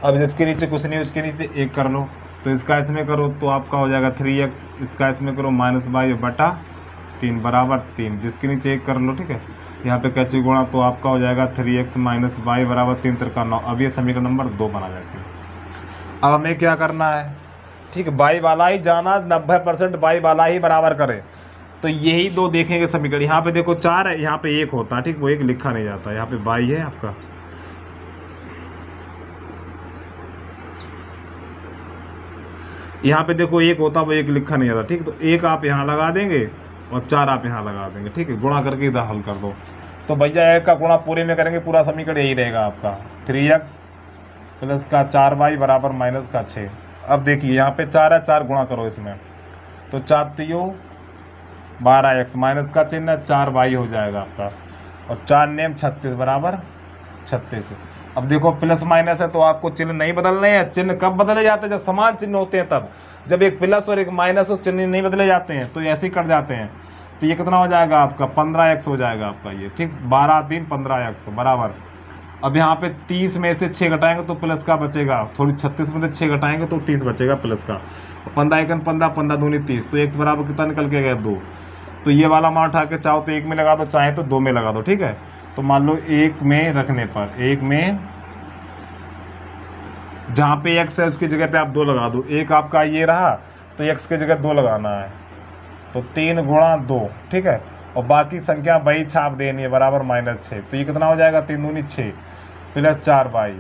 अब जिसके नीचे कुछ नहीं उसके नीचे 1 कर लो, तो इसका इसमें करो तो आपका हो जाएगा 3x, इसका इसमें करो -y/3 बराबर 3, जिसके नीचे 1 कर लो, ठीक है। यहाँ पे कैचे गुणा तो आपका हो जाएगा 3x - y बराबर 3 × 9। अब ये समीकरण नंबर 2 बना जाती है। अब हमें क्या करना है, ठीक है, y वाला ही जाना, 90% y वाला ही बराबर करें, तो यही 2 देखेंगे समीकरण। यहाँ पे देखो 4 है, यहाँ पे 1 होता है, ठीक, वो 1 लिखा नहीं जाता, यहाँ पे y है आपका। यहाँ पे देखो 1 होता, वो 1 लिखा नहीं जाता, ठीक, तो 1 आप यहाँ लगा देंगे और 4 आप यहाँ लगा देंगे, ठीक है, गुणा करके इधर हल कर दो। तो भैया 1 का गुणा पूरे में करेंगे, पूरा समीकरण यही रहेगा आपका, 3x + 4y बराबर -6। अब देखिए यहाँ पे 4 है, 4 गुणा करो इसमें, तो 4 × 12x माइनस का चिन्ह 4y हो जाएगा आपका, और 4 नेम 36 बराबर 36। अब देखो प्लस माइनस है तो आपको चिन्ह नहीं बदलने हैं। चिन्ह कब बदले जाते हैं, जब समान चिन्ह होते हैं तब। जब एक प्लस और एक माइनस हो, चिन्ह नहीं बदले जाते हैं, तो ऐसे ही कट जाते हैं। तो ये कितना हो जाएगा आपका 15x हो जाएगा आपका ये, ठीक, 12 × 3 15x बराबर। अब यहाँ पे 30 में से 6 घटाएंगे तो प्लस का बचेगा, थोड़ी 36 में से 6 घटाएंगे तो 30 बचेगा प्लस का। 15 × 1 15 15 दूनी 30, तो x बराबर कितना निकल के गया 2। तो ये वाला मान उठा के चाहो तो 1 में लगा दो, चाहे तो 2 में लगा दो, ठीक है। तो मान लो 1 में रखने पर, 1 में जहाँ पे x है उसकी जगह पे आप 2 लगा दो। 1 आपका ये रहा तो x की जगह 2 लगाना है, तो 3 × 2, ठीक है, और बाकी संख्या वही छाप देनी है बराबर -6। तो ये कितना हो जाएगा 3 दूनी 6 + 4y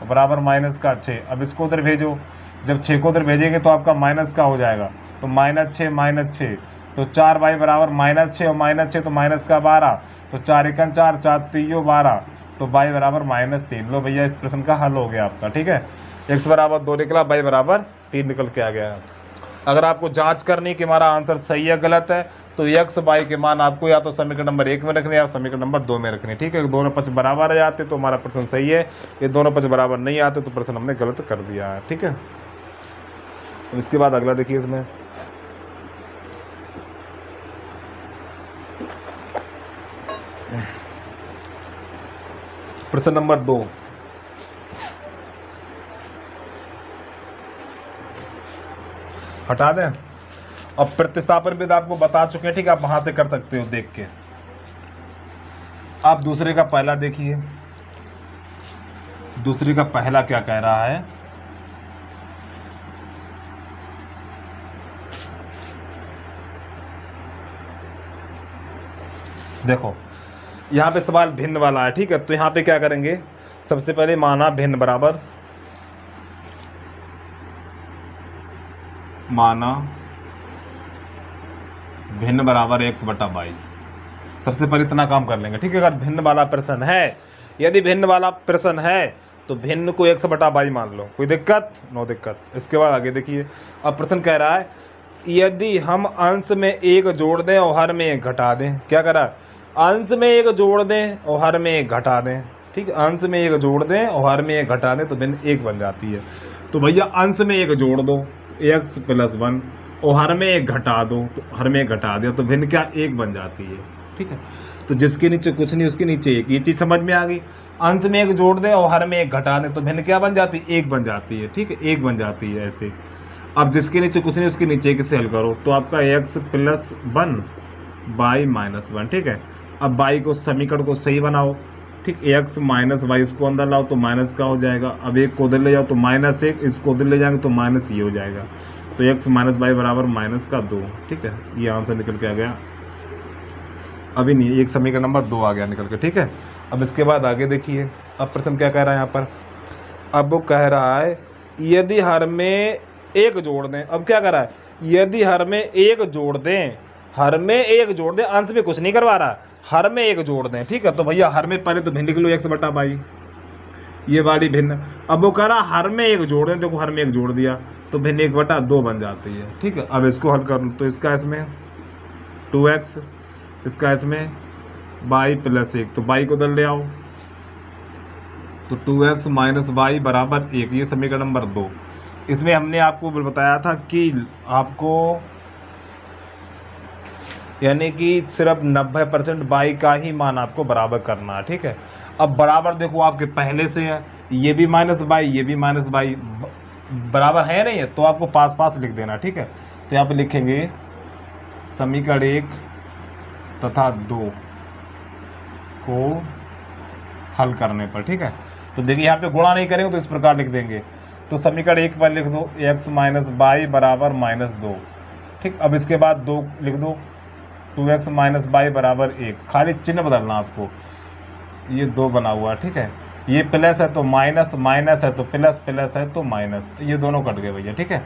बराबर -6। अब इसको उधर भेजो, जब 6 को उधर भेजेंगे तो आपका माइनस का हो जाएगा, तो -6 तो 4y बराबर -6 और -6 तो माइनस का 12, तो 4 × 4 4 3 12, तो y बराबर -3। लो भैया इस प्रश्न का हल हो गया आपका, ठीक है। x बराबर 2 निकला, y बराबर 3 निकल के आ गया। अगर आपको जांच करनी कि हमारा आंसर सही है गलत है, तो x y के मान आपको या तो समीकरण नंबर 1 में रखने या समीकरण नंबर 2 में रखने, ठीक है। दोनों पक्ष बराबर आ जाते तो हमारा प्रश्न सही है, ये दोनों पक्ष बराबर नहीं आते तो प्रश्न हमने गलत कर दिया है, ठीक है। अब इसके बाद अगला देखिए, इसमें प्रश्न नंबर 2, हटा दें। अब प्रतिस्थापन विधि आपको बता चुके हैं, ठीक है, आप वहां से कर सकते हो देख के। आप दूसरे का पहला देखिए, दूसरे का पहला क्या कह रहा है। देखो यहाँ पे सवाल भिन्न वाला है, ठीक है। तो यहाँ पे क्या करेंगे, सबसे पहले माना भिन्न बराबर, माना भिन्न बराबर x/y। सबसे पहले इतना काम कर लेंगे, ठीक है। अगर भिन्न वाला प्रश्न है, यदि भिन्न वाला प्रश्न है तो भिन्न को x बटा बाई मान लो, कोई दिक्कत? नो दिक्कत। इसके बाद आगे देखिए, अब प्रश्न कह रहा है यदि हम अंश में एक जोड़ दें और हर में एक घटा दें। क्या करा? अंश में एक जोड़ दें और हर में एक घटा दें। ठीक है, अंश में एक जोड़ दें और हर में एक घटा दें तो भिन्न एक बन जाती है। तो भैया अंश में एक जोड़ दो x + 1 और हर में एक घटा दो, तो हर में एक घटा दिया तो भिन्न क्या? एक बन जाती है। ठीक है, तो जिसके नीचे कुछ नहीं उसके नीचे एक, ये चीज़ समझ में आ गई। अंश में एक जोड़ दें और हर में एक घटा दें तो भिन्न क्या बन जाती है? एक बन जाती है। ठीक है, एक बन जाती है ऐसे। अब जिसके नीचे कुछ नहीं उसके नीचे एक से हल करो तो आपका x + 1 y - 1। ठीक है, अब y को समीकरण को सही बनाओ। ठीक, x - y इसको अंदर लाओ तो माइनस का हो जाएगा। अब एक को उधर ले जाओ तो -1, इसको उधर ले जाएंगे तो माइनस ये हो जाएगा। तो x - y बराबर -2। ठीक है, ये आंसर निकल के आ गया। अभी नहीं, एक समीकरण नंबर 2 आ गया निकल के। ठीक है, अब इसके बाद आगे देखिए, अब प्रश्न क्या कह रहा है यहाँ पर? अब वो कह रहा है यदि हर में एक जोड़ दें। अब क्या कर रहा है? यदि हर में एक जोड़ दें, हर में एक जोड़ दें, अंश में कुछ नहीं करवा रहा, हर में एक जोड़ दें। ठीक है, तो भैया हर में पहले तो भिन्न लिख लो x बटा बाई, ये वाली भिन्न। अब वो कह रहा हर में एक जोड़ दें, देखो हर में एक जोड़ दिया तो भिन्न 1/2 बन जाती है। ठीक है, अब इसको हल कर लो तो इसका इसमें 2x, इसका इसमें y + 1, तो y को उधर ले आओ तो 2x - y बराबर 1, ये समीकरण नंबर 2। इसमें हमने आपको बताया था कि आपको यानी कि सिर्फ 90% y का ही मान आपको बराबर करना है। ठीक है, अब बराबर देखो आपके पहले से है, ये भी -y, ये भी -y बराबर है नहीं है, तो आपको पास पास लिख देना। ठीक है, तो यहाँ पे लिखेंगे समीकरण 1 तथा 2 को हल करने पर। ठीक है, तो देखिए यहाँ पे गुणा नहीं करेंगे तो इस प्रकार लिख देंगे। तो समीकरण 1 पर लिख दो x - y बराबर -2। ठीक, अब इसके बाद 2 लिख दो 2x - y बराबर 1, खाली चिन्ह बदलना आपको, ये 2 बना हुआ। ठीक है, ये प्लस है तो माइनस, माइनस है तो प्लस, प्लस है तो माइनस, ये दोनों कट गए भैया। ठीक है,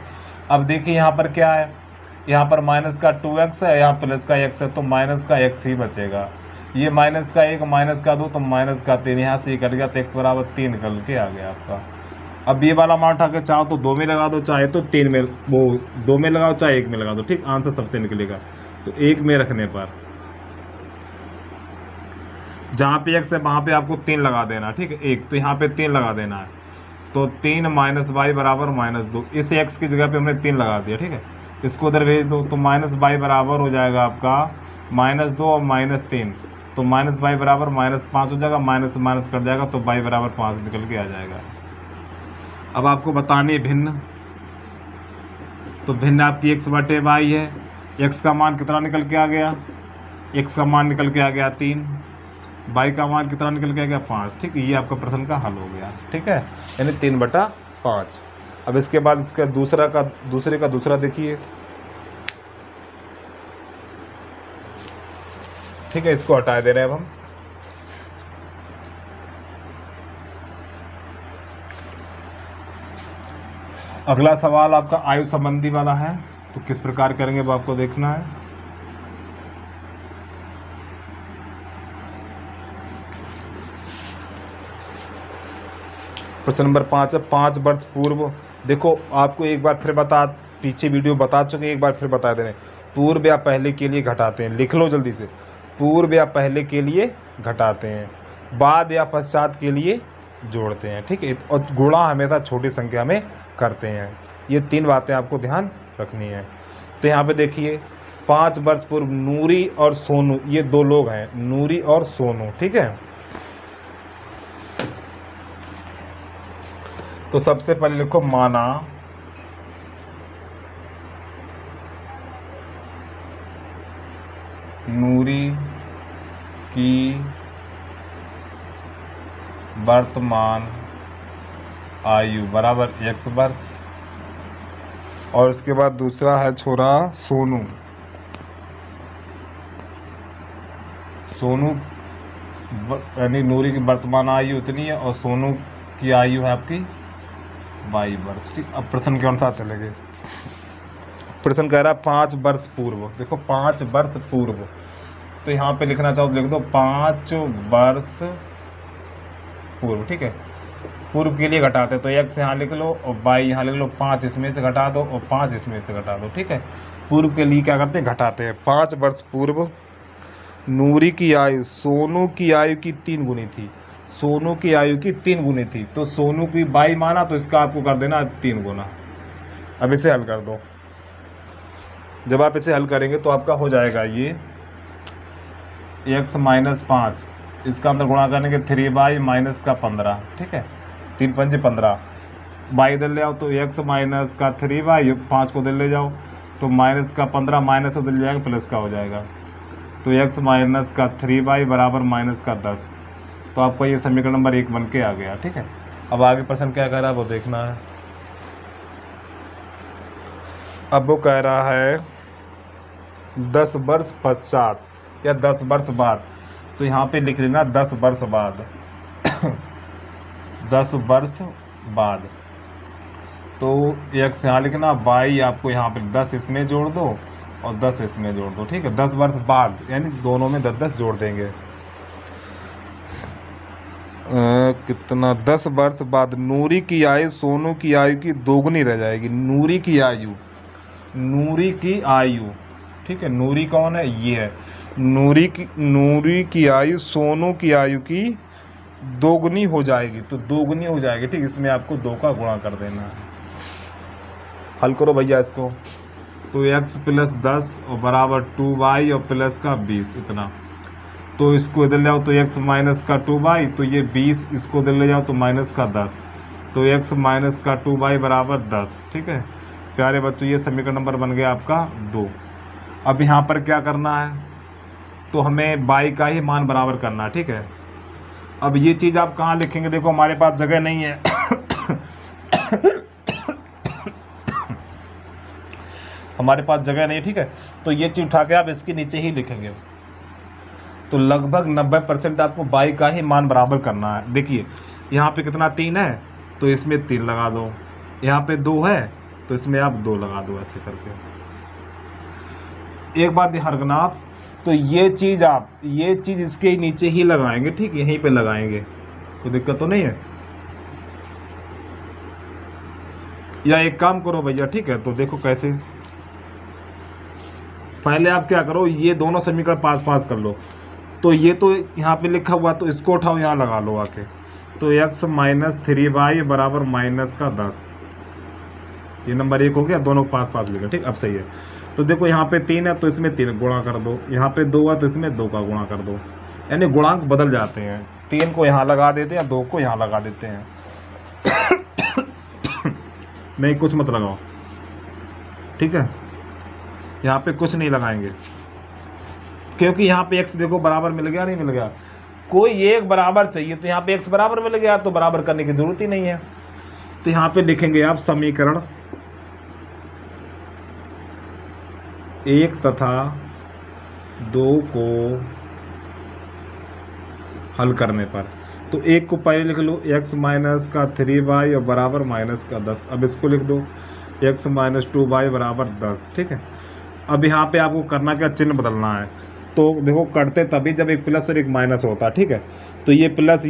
अब देखिए यहाँ पर क्या है, यहाँ पर माइनस का 2x है, यहाँ प्लस का x है तो माइनस का x ही बचेगा। ये माइनस का 1, माइनस का 2 तो माइनस का 3, यहाँ से ये कट गया तो x बराबर 3 निकल के आ गया आपका। अब ये वाला मान उठा के चाहो तो 2 में लगा दो, चाहे तो 3 में, वो 2 में लगाओ चाहे 1 में लगा दो। ठीक, आंसर सबसे निकलेगा। तो 1 में रखने पर जहाँ पे x है वहाँ पे आपको 3 लगा देना। ठीक है, 1 तो यहाँ पे 3 लगा देना है, तो 3 - y बराबर -2, इस x की जगह पे हमने 3 लगा दिया। ठीक है, इसको उधर भेज दो तो -y बराबर हो जाएगा आपका -2 और -3, तो -y बराबर -5 हो जाएगा, माइनस से माइनस कट जाएगा तो y बराबर 5 निकल के आ जाएगा। अब आपको बतानी है भिन्न, तो भिन्न आपकी x बटे y है। x का मान कितना निकल के आ गया? x का मान निकल के आ गया 3, y का मान कितना निकल के आ गया 5। ठीक है, ये आपका प्रश्न का हल हो गया। ठीक है, यानी 3/5। अब इसके बाद इसका दूसरे का दूसरा देखिए। ठीक है, इसको हटा दे रहे हैं अब हम। अगला सवाल आपका आयु संबंधी वाला है, तो किस प्रकार करेंगे वो आपको देखना है। प्रश्न नंबर 5 है, 5 वर्ष पूर्व। देखो आपको एक बार फिर पीछे वीडियो बता चुके, एक बार फिर बता दे रहे हैं। पूर्व या पहले के लिए घटाते हैं, लिख लो जल्दी से। पूर्व या पहले के लिए घटाते हैं, बाद या पश्चात के लिए जोड़ते हैं। ठीक है, और गुणा हमेशा छोटी संख्या में करते हैं। ये 3 बातें आपको ध्यान रखनी है। तो यहाँ पे देखिए 5 वर्ष पूर्व नूरी और सोनू, ये 2 लोग हैं, नूरी और सोनू। ठीक है, तो सबसे पहले लिखो माना नूरी की वर्तमान आयु बराबर x वर्ष, और इसके बाद दूसरा है छोरा सोनू। सोनू यानी नूरी की वर्तमान आयु इतनी है और सोनू की आयु है आपकी 22 वर्ष। ठीक, अब प्रश्न के अनुसार चलेंगे। प्रश्न कह रहा है 5 वर्ष पूर्व। देखो 5 वर्ष पूर्व, तो यहाँ पे लिखना चाहो तो लिख दो 5 वर्ष पूर्व। ठीक है, पूर्व के लिए घटाते हैं तो x यहाँ लिख लो और y यहाँ लिख लो, 5 इसमें से घटा दो और 5 इसमें से घटा दो, ठीक है। पूर्व के लिए क्या करते हैं, घटाते हैं। 5 वर्ष पूर्व नूरी की आयु सोनू की आयु की 3 गुनी थी, सोनू की आयु की 3 गुनी थी, तो सोनू की 22 माना तो इसका आपको कर देना 3 गुना। अब इसे हल कर दो। जब आप इसे हल करेंगे तो आपका हो जाएगा ये x माइनस 5, इसका अंदर गुणा करने के 3y माइनस का 15, ठीक है। 3 पंजे 15, y इधर ले आओ तो x माइनस का 3y, 5 को इधर ले जाओ तो माइनस का 15, माइनस उधर ले जाएगा प्लस का हो जाएगा, तो x माइनस का 3y बराबर माइनस का 10। तो आपका ये समीकरण नंबर 1 बन के आ गया, ठीक है। अब आगे प्रश्न क्या कह रहा है वो देखना है। अब वो कह रहा है 10 वर्ष पश्चात या 10 वर्ष बाद, तो यहाँ पे लिख लेना 10 वर्ष बाद 10 वर्ष बाद, तो x यहाँ लिखना, y आपको यहाँ पे 10 इसमें जोड़ दो और 10 इसमें जोड़ दो, ठीक है। 10 वर्ष बाद यानी दोनों में 10 जोड़ देंगे। कितना, 10 वर्ष बाद नूरी की आयु सोनू की आयु की दोगुनी रह जाएगी। नूरी की आयु, नूरी की आयु, ठीक है। नूरी कौन है, ये है। नूरी की आयु सोनू की आयु की दोगुनी हो जाएगी, तो दोगुनी हो जाएगी, ठीक। इसमें आपको 2 का गुणा कर देना है। हल करो भैया इसको, तो x प्लस 10 और बराबर 2y और प्लस का 20 इतना, तो इसको इधर ले आओ तो x माइनस का 2y, तो ये 20, इसको इधर ले जाओ तो माइनस का 10, तो x माइनस का 2y बराबर 10, ठीक है। प्यारे बच्चों ये समीकरण नंबर बन गया आपका 2। अब यहाँ पर क्या करना है, तो हमें y का ही मान बराबर करना है, ठीक है। अब ये चीज़ आप कहाँ लिखेंगे, देखो हमारे पास जगह नहीं है हमारे पास जगह नहीं, ठीक है। तो ये चीज़ उठा के आप इसके नीचे ही लिखेंगे, तो लगभग 90% आपको y का ही मान बराबर करना है। देखिए यहाँ पे कितना 3 है, तो इसमें 3 लगा दो, यहाँ पे 2 है तो इसमें आप 2 लगा दो, ऐसे करके। एक बात ध्यान रखना आप, तो ये चीज़ इसके नीचे ही लगाएंगे, ठीक, यहीं पे लगाएंगे, कोई दिक्कत तो नहीं है। या एक काम करो भैया, ठीक है, तो देखो कैसे, पहले आप क्या करो, ये दोनों समीकरण पास कर लो। तो ये तो यहाँ पे लिखा हुआ, तो इसको उठाओ यहाँ लगा लो आके, तो x माइनस 3y बराबर माइनस का 10, ये नंबर 1 हो गया, दोनों पास लिखा, ठीक। अब सही है। तो देखो यहाँ पे 3 है तो इसमें 3 गुणा कर दो, यहाँ पे 2 है तो इसमें 2 का गुणा कर दो, यानी गुणांक बदल जाते हैं। 3 को यहाँ लगा देते हैं, 2 को यहाँ लगा देते हैं नहीं कुछ मत लगाओ, ठीक है, यहाँ पे कुछ नहीं लगाएंगे, क्योंकि यहाँ पे x देखो बराबर मिल गया, नहीं मिल गया, कोई एक बराबर चाहिए, तो यहाँ पे x बराबर मिल गया तो बराबर करने की जरूरत ही नहीं है। तो यहाँ पे लिखेंगे आप समीकरण 1 तथा 2 को हल करने पर, तो 1 को पहले लिख लो, x माइनस का 3y और बराबर माइनस का 10। अब इसको लिख दो, x माइनस 2y बराबर 10, ठीक है। अब यहाँ पे आपको करना क्या, चिन्ह बदलना है। तो देखो करते तभी जब एक प्लस और एक माइनस होता है, ठीक है। तो ये प्लस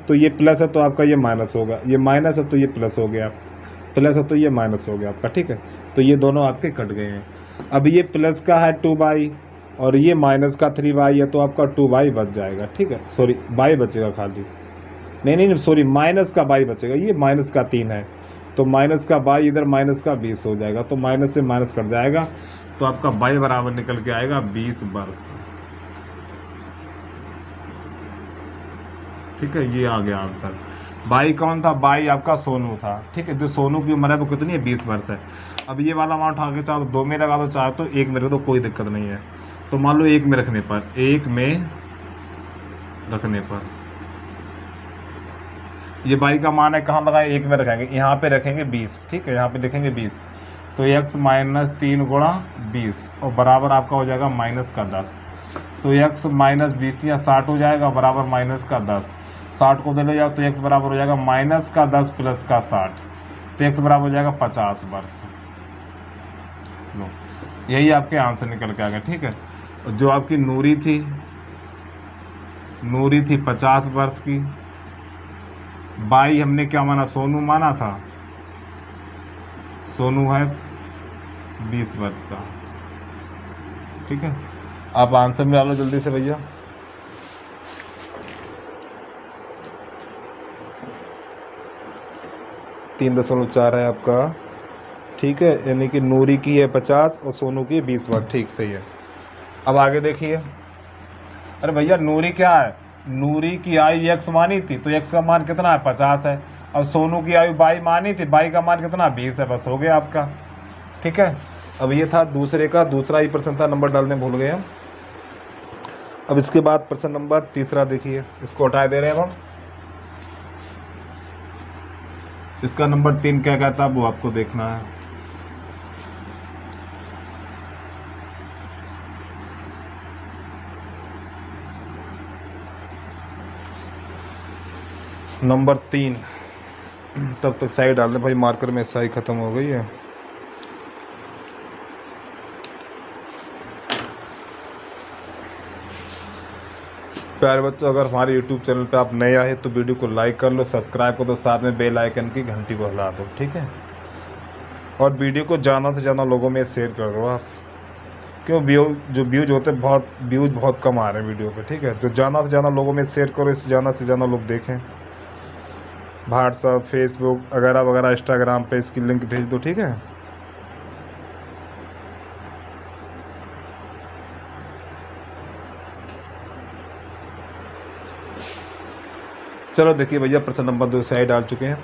तो ये प्लस है तो आपका ये माइनस होगा, ये माइनस है तो ये प्लस हो गया, प्लस है तो ये माइनस हो गया आपका, ठीक है। तो ये दोनों आपके कट गए हैं। अब ये प्लस का है 2y और ये माइनस का 3y है, तो आपका 2y बच जाएगा, ठीक है। सॉरी y बचेगा खाली, नहीं सॉरी माइनस का y बचेगा, ये माइनस का 3 है तो माइनस का y इधर माइनस का 20 हो जाएगा, तो माइनस से माइनस कट जाएगा, तो आपका y बराबर निकल के आएगा 20 वर्ष, ठीक है। ये आ गया आंसर। y कौन था, y आपका सोनू था, ठीक है। जो सोनू की उम्र है वो कितनी है, 20 वर्ष है। अब ये वाला मान उठा के चाहे तो 2 में लगा दो, चाहे तो 1 में रख दो, कोई दिक्कत नहीं है। तो मान लो 1 में रखने पर, 1 में रखने पर ये y का मान है, कहाँ लगाए, 1 में रखेंगे, यहाँ पे रखेंगे 20, ठीक है, यहाँ पे लिखेंगे 20, तो x माइनस 3 गुणा 20 और बराबर आपका हो जाएगा माइनस का 10, तो x माइनस 20 या 60 हो जाएगा बराबर माइनस का 10, 60 को दे ले जाओ तो x बराबर हो जाएगा माइनस का 10 प्लस का 60, तो x बराबर हो जाएगा 50 वर्ष। लो यही आपके आंसर निकल के आ गया, ठीक है। जो आपकी नूरी थी 50 वर्ष की, बाई हमने क्या माना, सोनू माना था, सोनू है 20 वर्ष का। ठीक है, आप आंसर में डालो जल्दी से भैया। तीन 3.4 है आपका। ठीक है, यानी कि नूरी की है 50 और सोनू की 20 वर्ष। ठीक, सही है। अब आगे देखिए। अरे भैया नूरी क्या है, नूरी की आयु x मानी थी तो x का मान कितना है, 50 है। अब सोनू की आयु बाई मानी थी, बाई का मान कितना, 20 है। बस हो गया आपका। ठीक है, अब ये था दूसरे का दूसरा ही प्रश्न था, नंबर डालने भूल गए हम। अब इसके बाद प्रश्न नंबर तीसरा देखिए, इसको हटा दे रहे हैं हम। इसका नंबर 3 क्या कहता है वो आपको देखना है। नंबर 3, तब तक स्याही डाल दें भाई, मार्कर में स्याही खत्म हो गई है। प्यारे बच्चों, अगर हमारे YouTube चैनल पे आप नए आए तो वीडियो को लाइक कर लो, सब्सक्राइब कर दो, साथ में बेल आइकन की घंटी को हिला दो। ठीक है, और वीडियो को ज़्यादा से ज़्यादा लोगों में शेयर कर दो आप, क्यों जो व्यूज होते हैं व्यूज बहुत कम आ रहे हैं वीडियो पे। ठीक है, तो ज़्यादा से ज़्यादा लोगों में शेयर करो, इससे ज़्यादा से ज़्यादा लोग देखें। व्हाट्सअप, फेसबुक वगैरह वगैरह, इंस्टाग्राम पे इसकी लिंक भेज दो। ठीक है, चलो देखिए भैया, प्रश्न नंबर 2 स्याही डाल चुके हैं।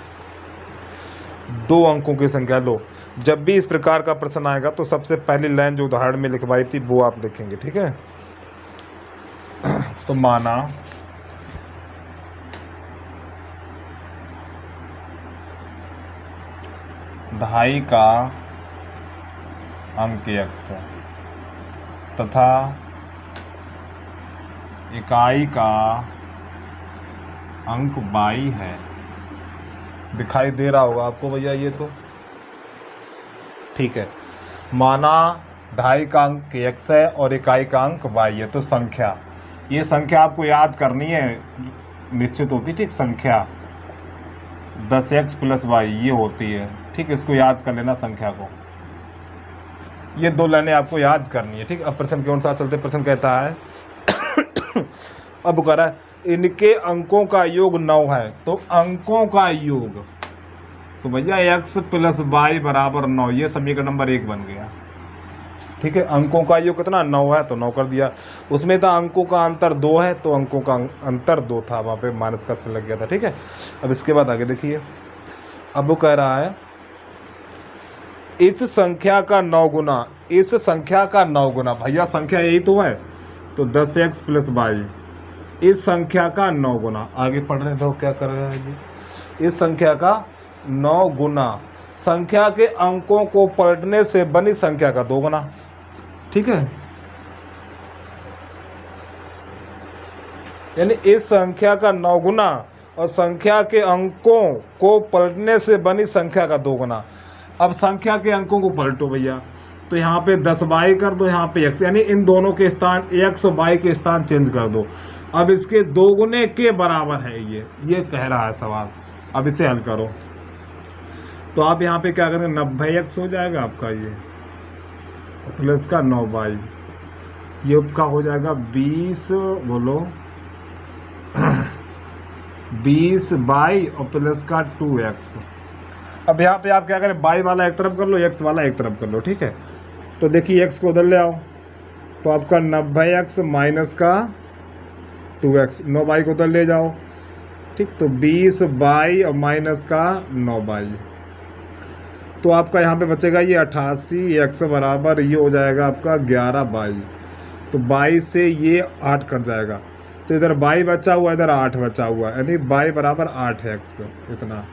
2 अंकों की संख्या लो। जब भी इस प्रकार का प्रश्न आएगा तो सबसे पहली लाइन जो उदाहरण में लिखवाई थी वो आप लिखेंगे। ठीक है, तो माना दहाई का अंक x है तथा इकाई का अंक y है। दिखाई दे रहा होगा आपको भैया ये तो। ठीक है, माना दहाई का अंक x है और इकाई का अंक y है, तो संख्या, ये संख्या आपको याद करनी है, निश्चित होती। ठीक, संख्या 10x + y ये होती है। ठीक, इसको याद कर लेना संख्या को, ये 2 लाइनें आपको याद करनी है। ठीक, अब प्रश्न के अनुसार चलते। प्रश्न कहता है अब कह रहा है इनके अंकों का योग 9 है, तो अंकों का योग, तो भैया x + y = 9, ये समीकरण नंबर 1 बन गया। ठीक है, अंकों का योग कितना, 9 है, तो 9 कर दिया। उसमें था अंकों का अंतर 2 है, तो अंकों का अंतर 2 था, वहाँ पे माइनस का चिन्ह लग गया था। ठीक है, अब इसके बाद आगे देखिए। अब वो कह रहा है इस संख्या का 9 गुना, इस संख्या का 9 गुना, भैया संख्या यही तो है, तो 10x + y, इस संख्या का 9 गुना। आगे पढ़ रहे तो क्या कर रहा है जी, इस संख्या का 9 गुना संख्या के अंकों को पलटने से बनी संख्या का 2 गुना। ठीक है, यानी इस संख्या का 9 गुना और संख्या के अंकों को पलटने से बनी संख्या का 2 गुना। अब संख्या के अंकों को पलटो भैया, तो यहाँ पे 10y कर दो, यहाँ पे x, यानी इन दोनों के स्थान x और y के स्थान चेंज कर दो। अब इसके 2 गुने के बराबर है ये कह रहा है सवाल। अब इसे हल करो, तो आप यहाँ पे क्या करेंगे, 90x हो जाएगा आपका ये, प्लस का 9y, ये आपका हो जाएगा 20, बोलो 20y और प्लस का 2x। अब यहाँ पे आप क्या करें, y वाला एक तरफ कर लो, x वाला एक तरफ कर लो। ठीक है, तो देखिए x को उधर ले आओ, तो आपका 90x माइनस का 2x, 9y को उधर ले जाओ। ठीक, तो 20y और माइनस का 9y, तो आपका यहाँ पे बचेगा ये 88x बराबर, ये हो जाएगा आपका 11y, तो 22 से ये 8 कट जाएगा, तो इधर y बचा हुआ, इधर 8 बचा हुआ, यानी y बराबर 8x, इतना।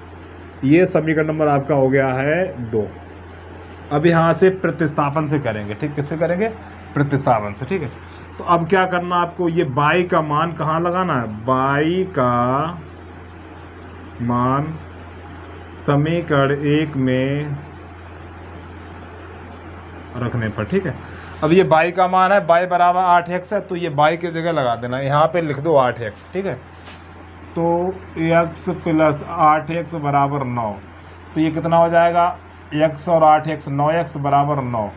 ये समीकरण नंबर आपका हो गया है 2। अब यहाँ से प्रतिस्थापन से करेंगे। ठीक, किससे करेंगे, प्रतिस्थापन से। ठीक है, तो अब क्या करना आपको, ये y का मान कहाँ लगाना है, y का मान समीकरण 1 में रखने पर। ठीक है, अब ये y का मान है, y बराबर 8x है, तो ये y की जगह लगा देना, यहाँ पे लिख दो 8x। ठीक है, तो x प्लस 8x बराबर 9, तो ये कितना हो जाएगा, x और 8x 9x बराबर 9,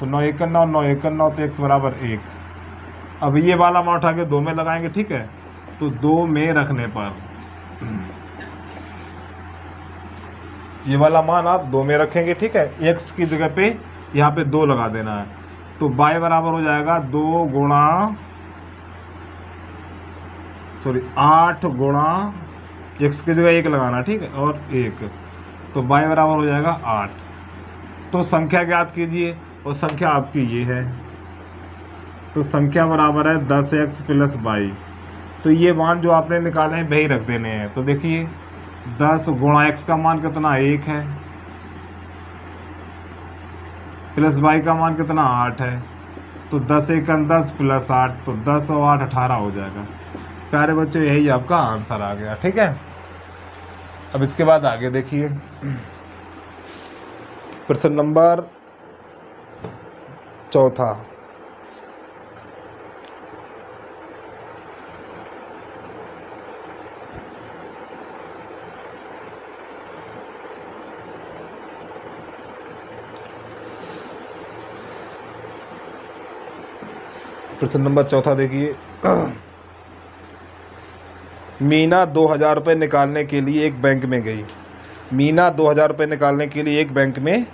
तो 9 1 9 9 1 9, तो x बराबर 1। अब ये वाला मान उठा के 2 में लगाएंगे, ठीक है, तो 2 में रखने पर ये वाला मान आप 2 में रखेंगे, ठीक है, x की जगह पे यहाँ पे 2 लगा देना है, तो y बराबर हो जाएगा 2 गुणा 8 गुणा x की जगह 1 लगाना, ठीक है, और 1, तो y बराबर हो जाएगा 8। तो संख्या ज्ञात कीजिए, और संख्या आपकी ये है, तो संख्या बराबर है 10x प्लस y। तो ये मान जो आपने निकाले हैं वही रख देने हैं। तो देखिए 10 गुणा x का मान कितना 1 है, प्लस y का मान कितना 8 है, तो 10 1 10 प्लस 8, तो 10 और 8 18 हो जाएगा। प्यारे बच्चों यही आपका आंसर आ गया, ठीक है। अब इसके बाद आगे देखिए प्रश्न नंबर 4। प्रश्न नंबर 4 देखिए, मीना 2000 रुपये निकालने के लिए एक बैंक में गई। मीना 2000 रुपये निकालने के लिए एक बैंक में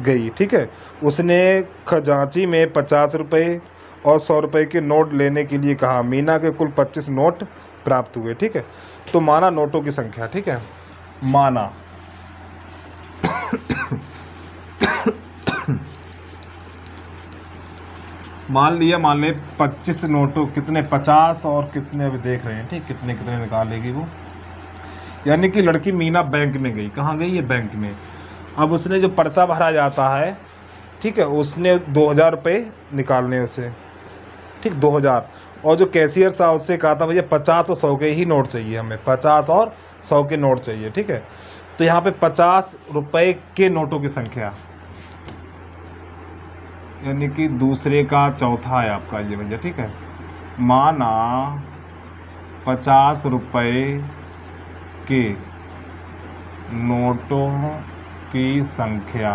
गई, ठीक है। उसने खजांची में 50 रुपये और 100 रुपये के नोट लेने के लिए कहा। मीना के कुल 25 नोट प्राप्त हुए, ठीक है। तो माना नोटों की संख्या, ठीक है, माना मान ले 25 नोटों, कितने 50 और कितने अभी देख रहे हैं, ठीक, कितने कितने निकालेगी वो। यानी कि लड़की मीना बैंक में गई, कहाँ गई है, बैंक में। अब उसने जो पर्चा भरा जाता है, ठीक है, उसने 2000 रुपये निकालने उसे, ठीक, 2000, और जो कैशियर साहब उससे कहा था भैया 50 और 100 के ही नोट चाहिए, हमें 50 और 100 के नोट चाहिए, ठीक है। तो यहाँ पे 50 रुपये के नोटों की संख्या, यानी कि दूसरे का चौथा है आपका ये भैया, ठीक है। माना 50 रुपये के नोटों की संख्या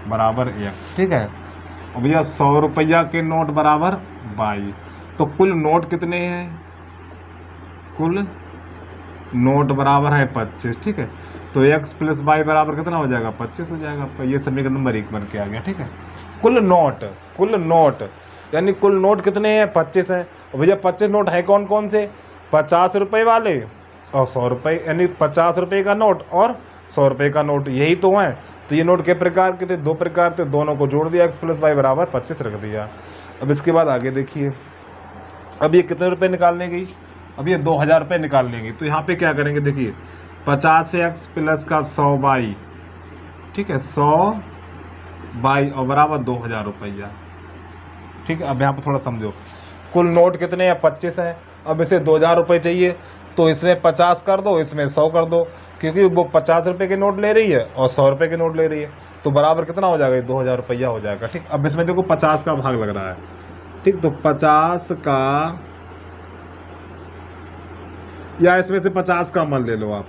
बराबर x, ठीक है। और भैया 100 रुपया के नोट बराबर y। तो कुल नोट कितने हैं, कुल नोट बराबर है 25, ठीक है। तो x प्लस y बराबर कितना हो जाएगा, 25 हो जाएगा आपका। ये समीकरण नंबर 1 बन के आ गया, ठीक है। कुल नोट यानी कुल नोट कितने हैं, 25 हैं। और भैया 25 नोट है कौन कौन से, 50 रुपये वाले और 100 रुपये, यानी 50 रुपये का नोट और 100 रुपये का नोट, यही तो हैं। तो ये नोट के प्रकार के थे, 2 प्रकार थे, दोनों को जोड़ दिया, x प्लस y बराबर 25 रख दिया। अब इसके बाद आगे देखिए, अब ये कितने रुपये निकालने गई, अब ये 2000 रुपये निकाल लेंगे। तो यहाँ पे क्या करेंगे, देखिए 50 x प्लस का 100 y, ठीक है, 100 y और बराबर 2000 रुपया, ठीक है। अब यहाँ पे थोड़ा समझो, कुल नोट कितने हैं, 25 हैं। अब इसे 2000 रुपये चाहिए, तो इसमें 50 कर दो, इसमें 100 कर दो, क्योंकि वो 50 रुपये के नोट ले रही है और 100 रुपये के नोट ले रही है, तो बराबर कितना हो जाएगा, 2000 रुपया हो जाएगा, ठीक। अब इसमें देखो 50 का भाग लग रहा है, ठीक, तो 50 का, या इसमें से 50 का मान ले लो आप।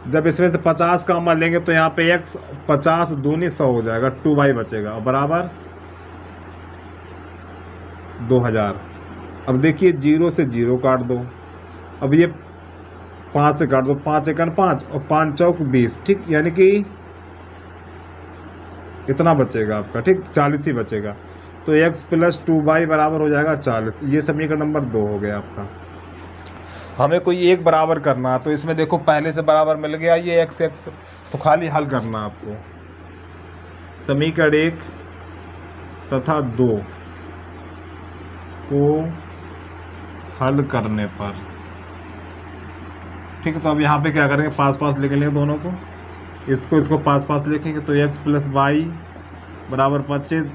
जब इसमें से 50 का मान लेंगे तो यहाँ पे x 50 दूनी 100 हो जाएगा, 2y बचेगा और बराबर 2000। अब देखिए 0 से 0 काट दो, अब ये 5 से काट दो, 5 1 5 और 5 चौक 20, ठीक, यानी कि इतना बचेगा आपका, ठीक, 40 ही बचेगा। तो x प्लस 2y बराबर हो जाएगा 40। ये समीकरण नंबर 2 हो गया आपका। हमें कोई एक बराबर करना, तो इसमें देखो पहले से बराबर मिल गया ये x, तो खाली हल करना आपको। समीकरण 1 तथा 2 को हल करने पर, ठीक है। तो अब यहाँ पे क्या करेंगे, पास पास लिख लेंगे दोनों को, इसको पास पास लिखेंगे, तो x प्लस वाई बराबर 25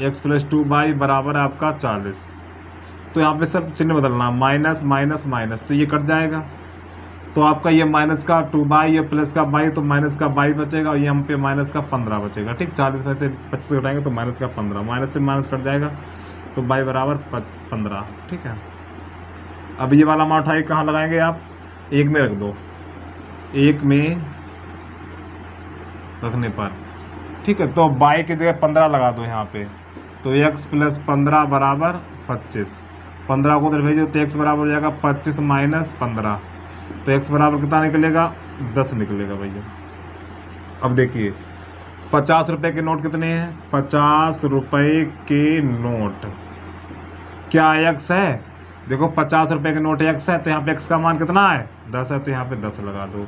x प्लस 2y बराबर आपका 40। तो यहाँ पे सब चिन्ह बदलना, माइनस माइनस माइनस, तो ये कट जाएगा। तो आपका ये माइनस का 2y, ये प्लस का y, तो माइनस का y बचेगा, और ये हम पे माइनस का 15 बचेगा, ठीक। 40 में से 25 घटाएंगे तो माइनस का 15, माइनस से माइनस कट जाएगा, तो y बराबर 15, ठीक है। अब ये वाला अमाउंट है कहाँ लगाएंगे आप, एक में रख दो, एक में रखने पर, ठीक है। तो बाई की जगह 15 लगा दो यहाँ पे, तो x + 15 बराबर 25, 15 को उधर भेजो तो x बराबर हो जाएगा 25 - 15, तो x बराबर कितना निकलेगा, 10 निकलेगा भैया। अब देखिए 50 रुपये के नोट कितने हैं, 50 रुपये के नोट क्या x है, देखो 50 रुपये के नोट x है, तो यहाँ पे x का मान कितना है, 10 है, तो यहाँ पे 10 लगा दो।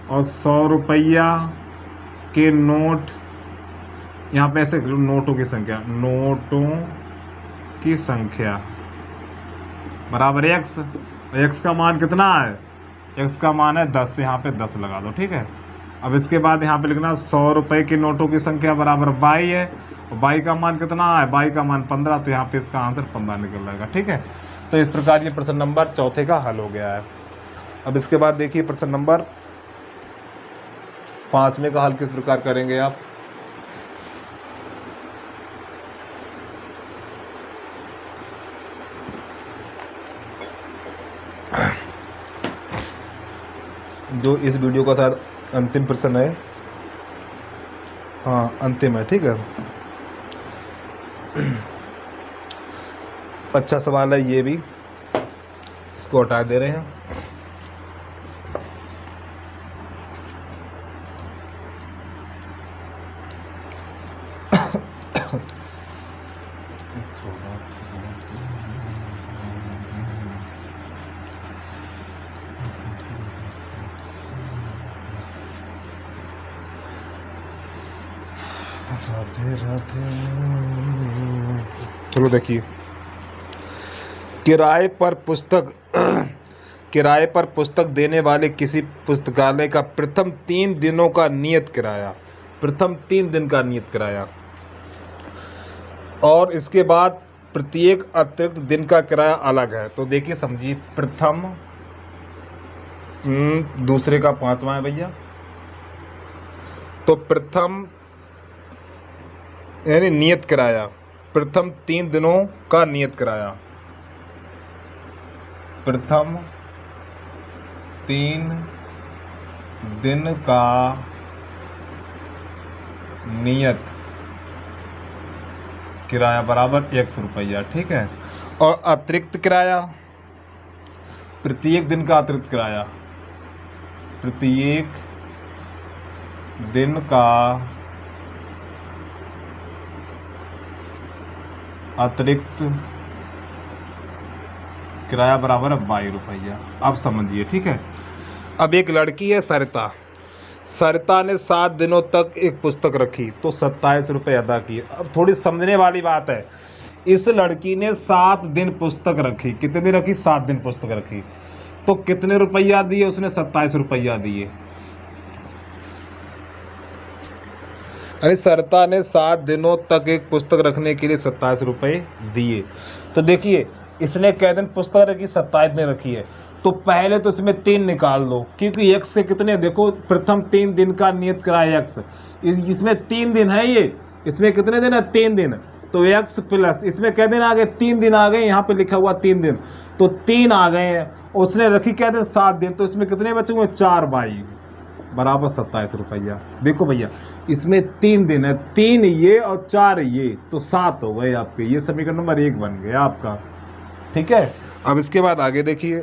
और 100 रुपया के नोट, यहाँ पे ऐसे नोटों की संख्या, नोटों की संख्या बराबर x, x का मान कितना है, x का मान है 10, तो यहाँ पे 10 लगा दो, ठीक है। अब इसके बाद यहाँ पे लिखना 100 रुपये की नोटों की संख्या बराबर 22 है, और 22 का मान कितना है, 22 का मान 15, तो यहाँ पे इसका आंसर 15 निकल जाएगा, ठीक है। तो इस प्रकार ये प्रश्न नंबर 4 का हल हो गया है। अब इसके बाद देखिए प्रश्न नंबर 5 का हल किस प्रकार करेंगे आप। जो इस वीडियो का शायद अंतिम प्रश्न है, हाँ अंतिम है, ठीक है। अच्छा सवाल है ये भी, इसको हटा दे रहे हैं। राधे राधे। चलो देखिए, किराए पर पुस्तक देने वाले किसी पुस्तकालय का प्रथम 3 दिनों का नियत किराया, प्रथम 3 दिन का नियत किराया, और इसके बाद प्रत्येक अतिरिक्त दिन का किराया अलग है। तो देखिए समझिए, प्रथम दूसरे का 5वां है भैया, तो प्रथम यानी नियत किराया, प्रथम 3 दिनों का नियत किराया, प्रथम 3 दिन का नियत किराया बराबर 100 रुपया, ठीक है। और अतिरिक्त किराया, प्रत्येक दिन का अतिरिक्त किराया, प्रत्येक दिन का अतिरिक्त किराया बराबर है 22 रुपया। अब समझिए, ठीक है। अब एक लड़की है सरिता ने 7 दिनों तक एक पुस्तक रखी, तो 27 रुपये अदा किए। अब थोड़ी समझने वाली बात है, इस लड़की ने 7 दिन पुस्तक रखी, कितने दिन रखी, 7 दिन पुस्तक रखी, तो कितने रुपया दिए उसने, 27 रुपया दिए। अरे सरिता ने 7 दिनों तक एक पुस्तक रखने के लिए 27 रुपये दिए। तो देखिए इसने कै दिन पुस्तक रखी, 27 दिन रखी है, तो पहले तो इसमें 3 निकाल दो, क्योंकि x से कितने, देखो प्रथम 3 दिन का नियत किराया x, इसमें 3 दिन है, ये इसमें कितने दिन है, 3 दिन, तो x प्लस इसमें कै दिन आ गए, 3 दिन आ गए, यहाँ पे लिखा हुआ 3 दिन, तो 3 आ गए हैं, उसने रखी क्या दिन, 7 दिन, तो इसमें कितने बचे हुए, 4 बाई बराबर 27 रुपया। देखो भैया इसमें 3 दिन है, 3 ये और 4 ये, तो 7 हो गए आपके, ये समीकरण नंबर 1 बन गया आपका, ठीक है। अब इसके बाद आगे देखिए,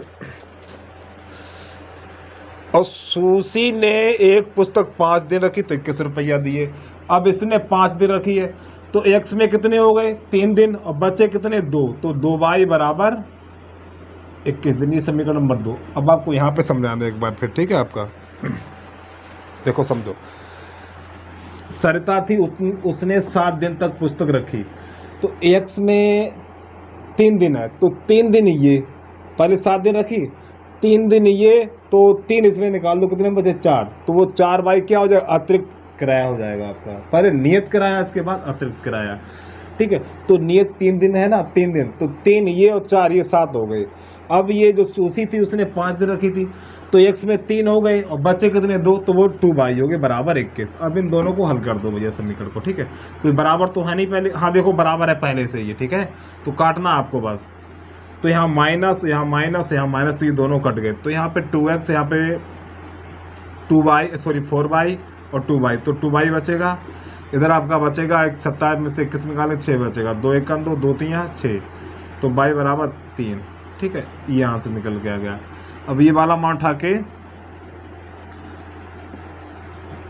और सुशी ने एक पुस्तक 5 दिन रखी तो 21 रुपया दिए। अब इसने 5 दिन रखी है, तो x में कितने हो गए, 3 दिन, और बचे कितने, 2, तो 2 बाई बराबर 21 दिन, ये समीकरण नंबर 2। अब आपको यहाँ पे समझा दें एक बार फिर, ठीक है आपका। देखो समझो, सरिता थी, उसने 7 दिन तक पुस्तक रखी, तो x में 3 दिन है, तो 3 दिन ये, पहले 7 दिन रखी, 3 दिन ये, तो 3 इसमें निकाल दो, कितने बचे, 4, तो वो 4 बाई क्या हो जाएगा, अतिरिक्त किराया हो जाएगा आपका, पहले नियत किराया, इसके बाद अतिरिक्त किराया, ठीक है। तो नियत 3 दिन है ना, 3 दिन, तो 3 ये और 4 ये 7 हो गए। अब ये जो सुशी थी उसने 5 दिन रखी थी, तो x में 3 हो गए और बचे कितने, 2, तो वो 2 बाई हो गए बराबर 21। अब इन दोनों को हल कर दो भैया समीकरण को, ठीक है। कोई बराबर तो है नहीं पहले, हाँ देखो बराबर है पहले से ये, ठीक है, तो काटना आपको बस, तो यहाँ माइनस, यहाँ माइनस, यहाँ माइनस, तो ये दोनों कट गए। तो यहाँ पे 2x, यहाँ पे 4y और 2y, तो 2y बचेगा। इधर आपका बचेगा 27 में से 21 निकालें 6 बचेगा, 2 1 2, 2 3 6, तो y बराबर 3। ठीक है, ये यहाँ से निकल के आ गया। अब ये वाला मान उठा के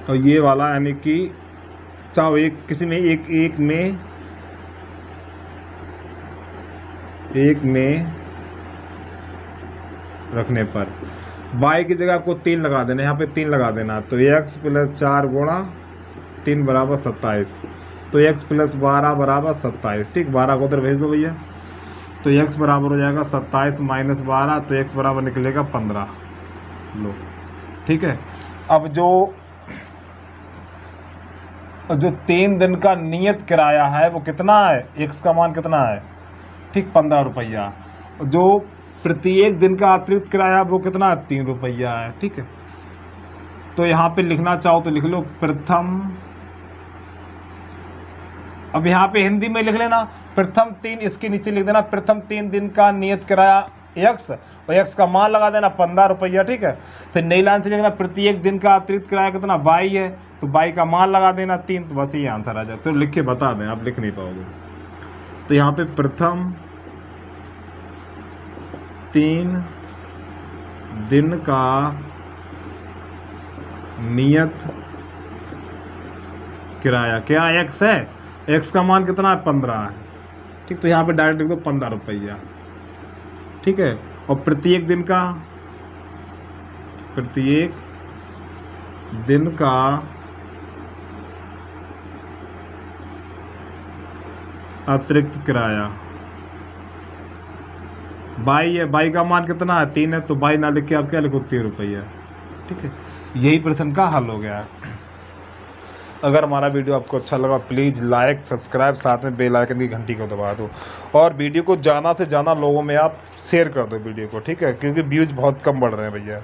और ये वाला, यानी कि चाहो किसी में एक में रखने पर y की जगह आपको 3 लगा देना, यहाँ पे 3 लगा देना, तो x + 4 × 3 बराबर 27, तो x + 12 बराबर 27। ठीक, 12 को उधर भेज दो भैया, तो x बराबर हो जाएगा 27 - 12, तो x बराबर निकलेगा 15। लो, ठीक है। अब जो 3 दिन का नियत किराया है वो कितना है, x का मान कितना है, ठीक 15 रुपया। जो प्रत्येक दिन का अतिरिक्त किराया वो कितना है, 3 रुपया है। ठीक है, तो यहाँ पे लिखना चाहो तो लिख लो प्रथम, अब यहाँ पे हिंदी में लिख लेना प्रथम 3, इसके नीचे लिख देना प्रथम 3 दिन का नियत किराया x, और x का मान लगा देना 15 रुपया। ठीक है, फिर नई लाइन से लिखना प्रत्येक दिन का अतिरिक्त किराया कितना, y है, तो y का मान लगा देना 3, तो बस ये आंसर आ जाए। तो लिख के बता दें, आप लिख नहीं पाओगे। तो यहाँ पे प्रथम 3 दिन का नियत किराया क्या x है, x का मान कितना है, 15 है। ठीक, तो यहाँ पे डायरेक्ट लिख दो 15 रुपया। ठीक है, और प्रत्येक दिन का अतिरिक्त किराया बाई है, बाई का मान कितना है, 3 है, तो बाई ना लिख के आप क्या लिखो, 3 रुपया। ठीक है, यही प्रश्न का हल हो गया है। अगर हमारा वीडियो आपको अच्छा लगा प्लीज़ लाइक, सब्सक्राइब, साथ में बेल आइकन की घंटी को दबा दो, और वीडियो को ज़्यादा से ज़्यादा लोगों में आप शेयर कर दो वीडियो को। ठीक है, क्योंकि व्यूज़ बहुत कम बढ़ रहे हैं भैया।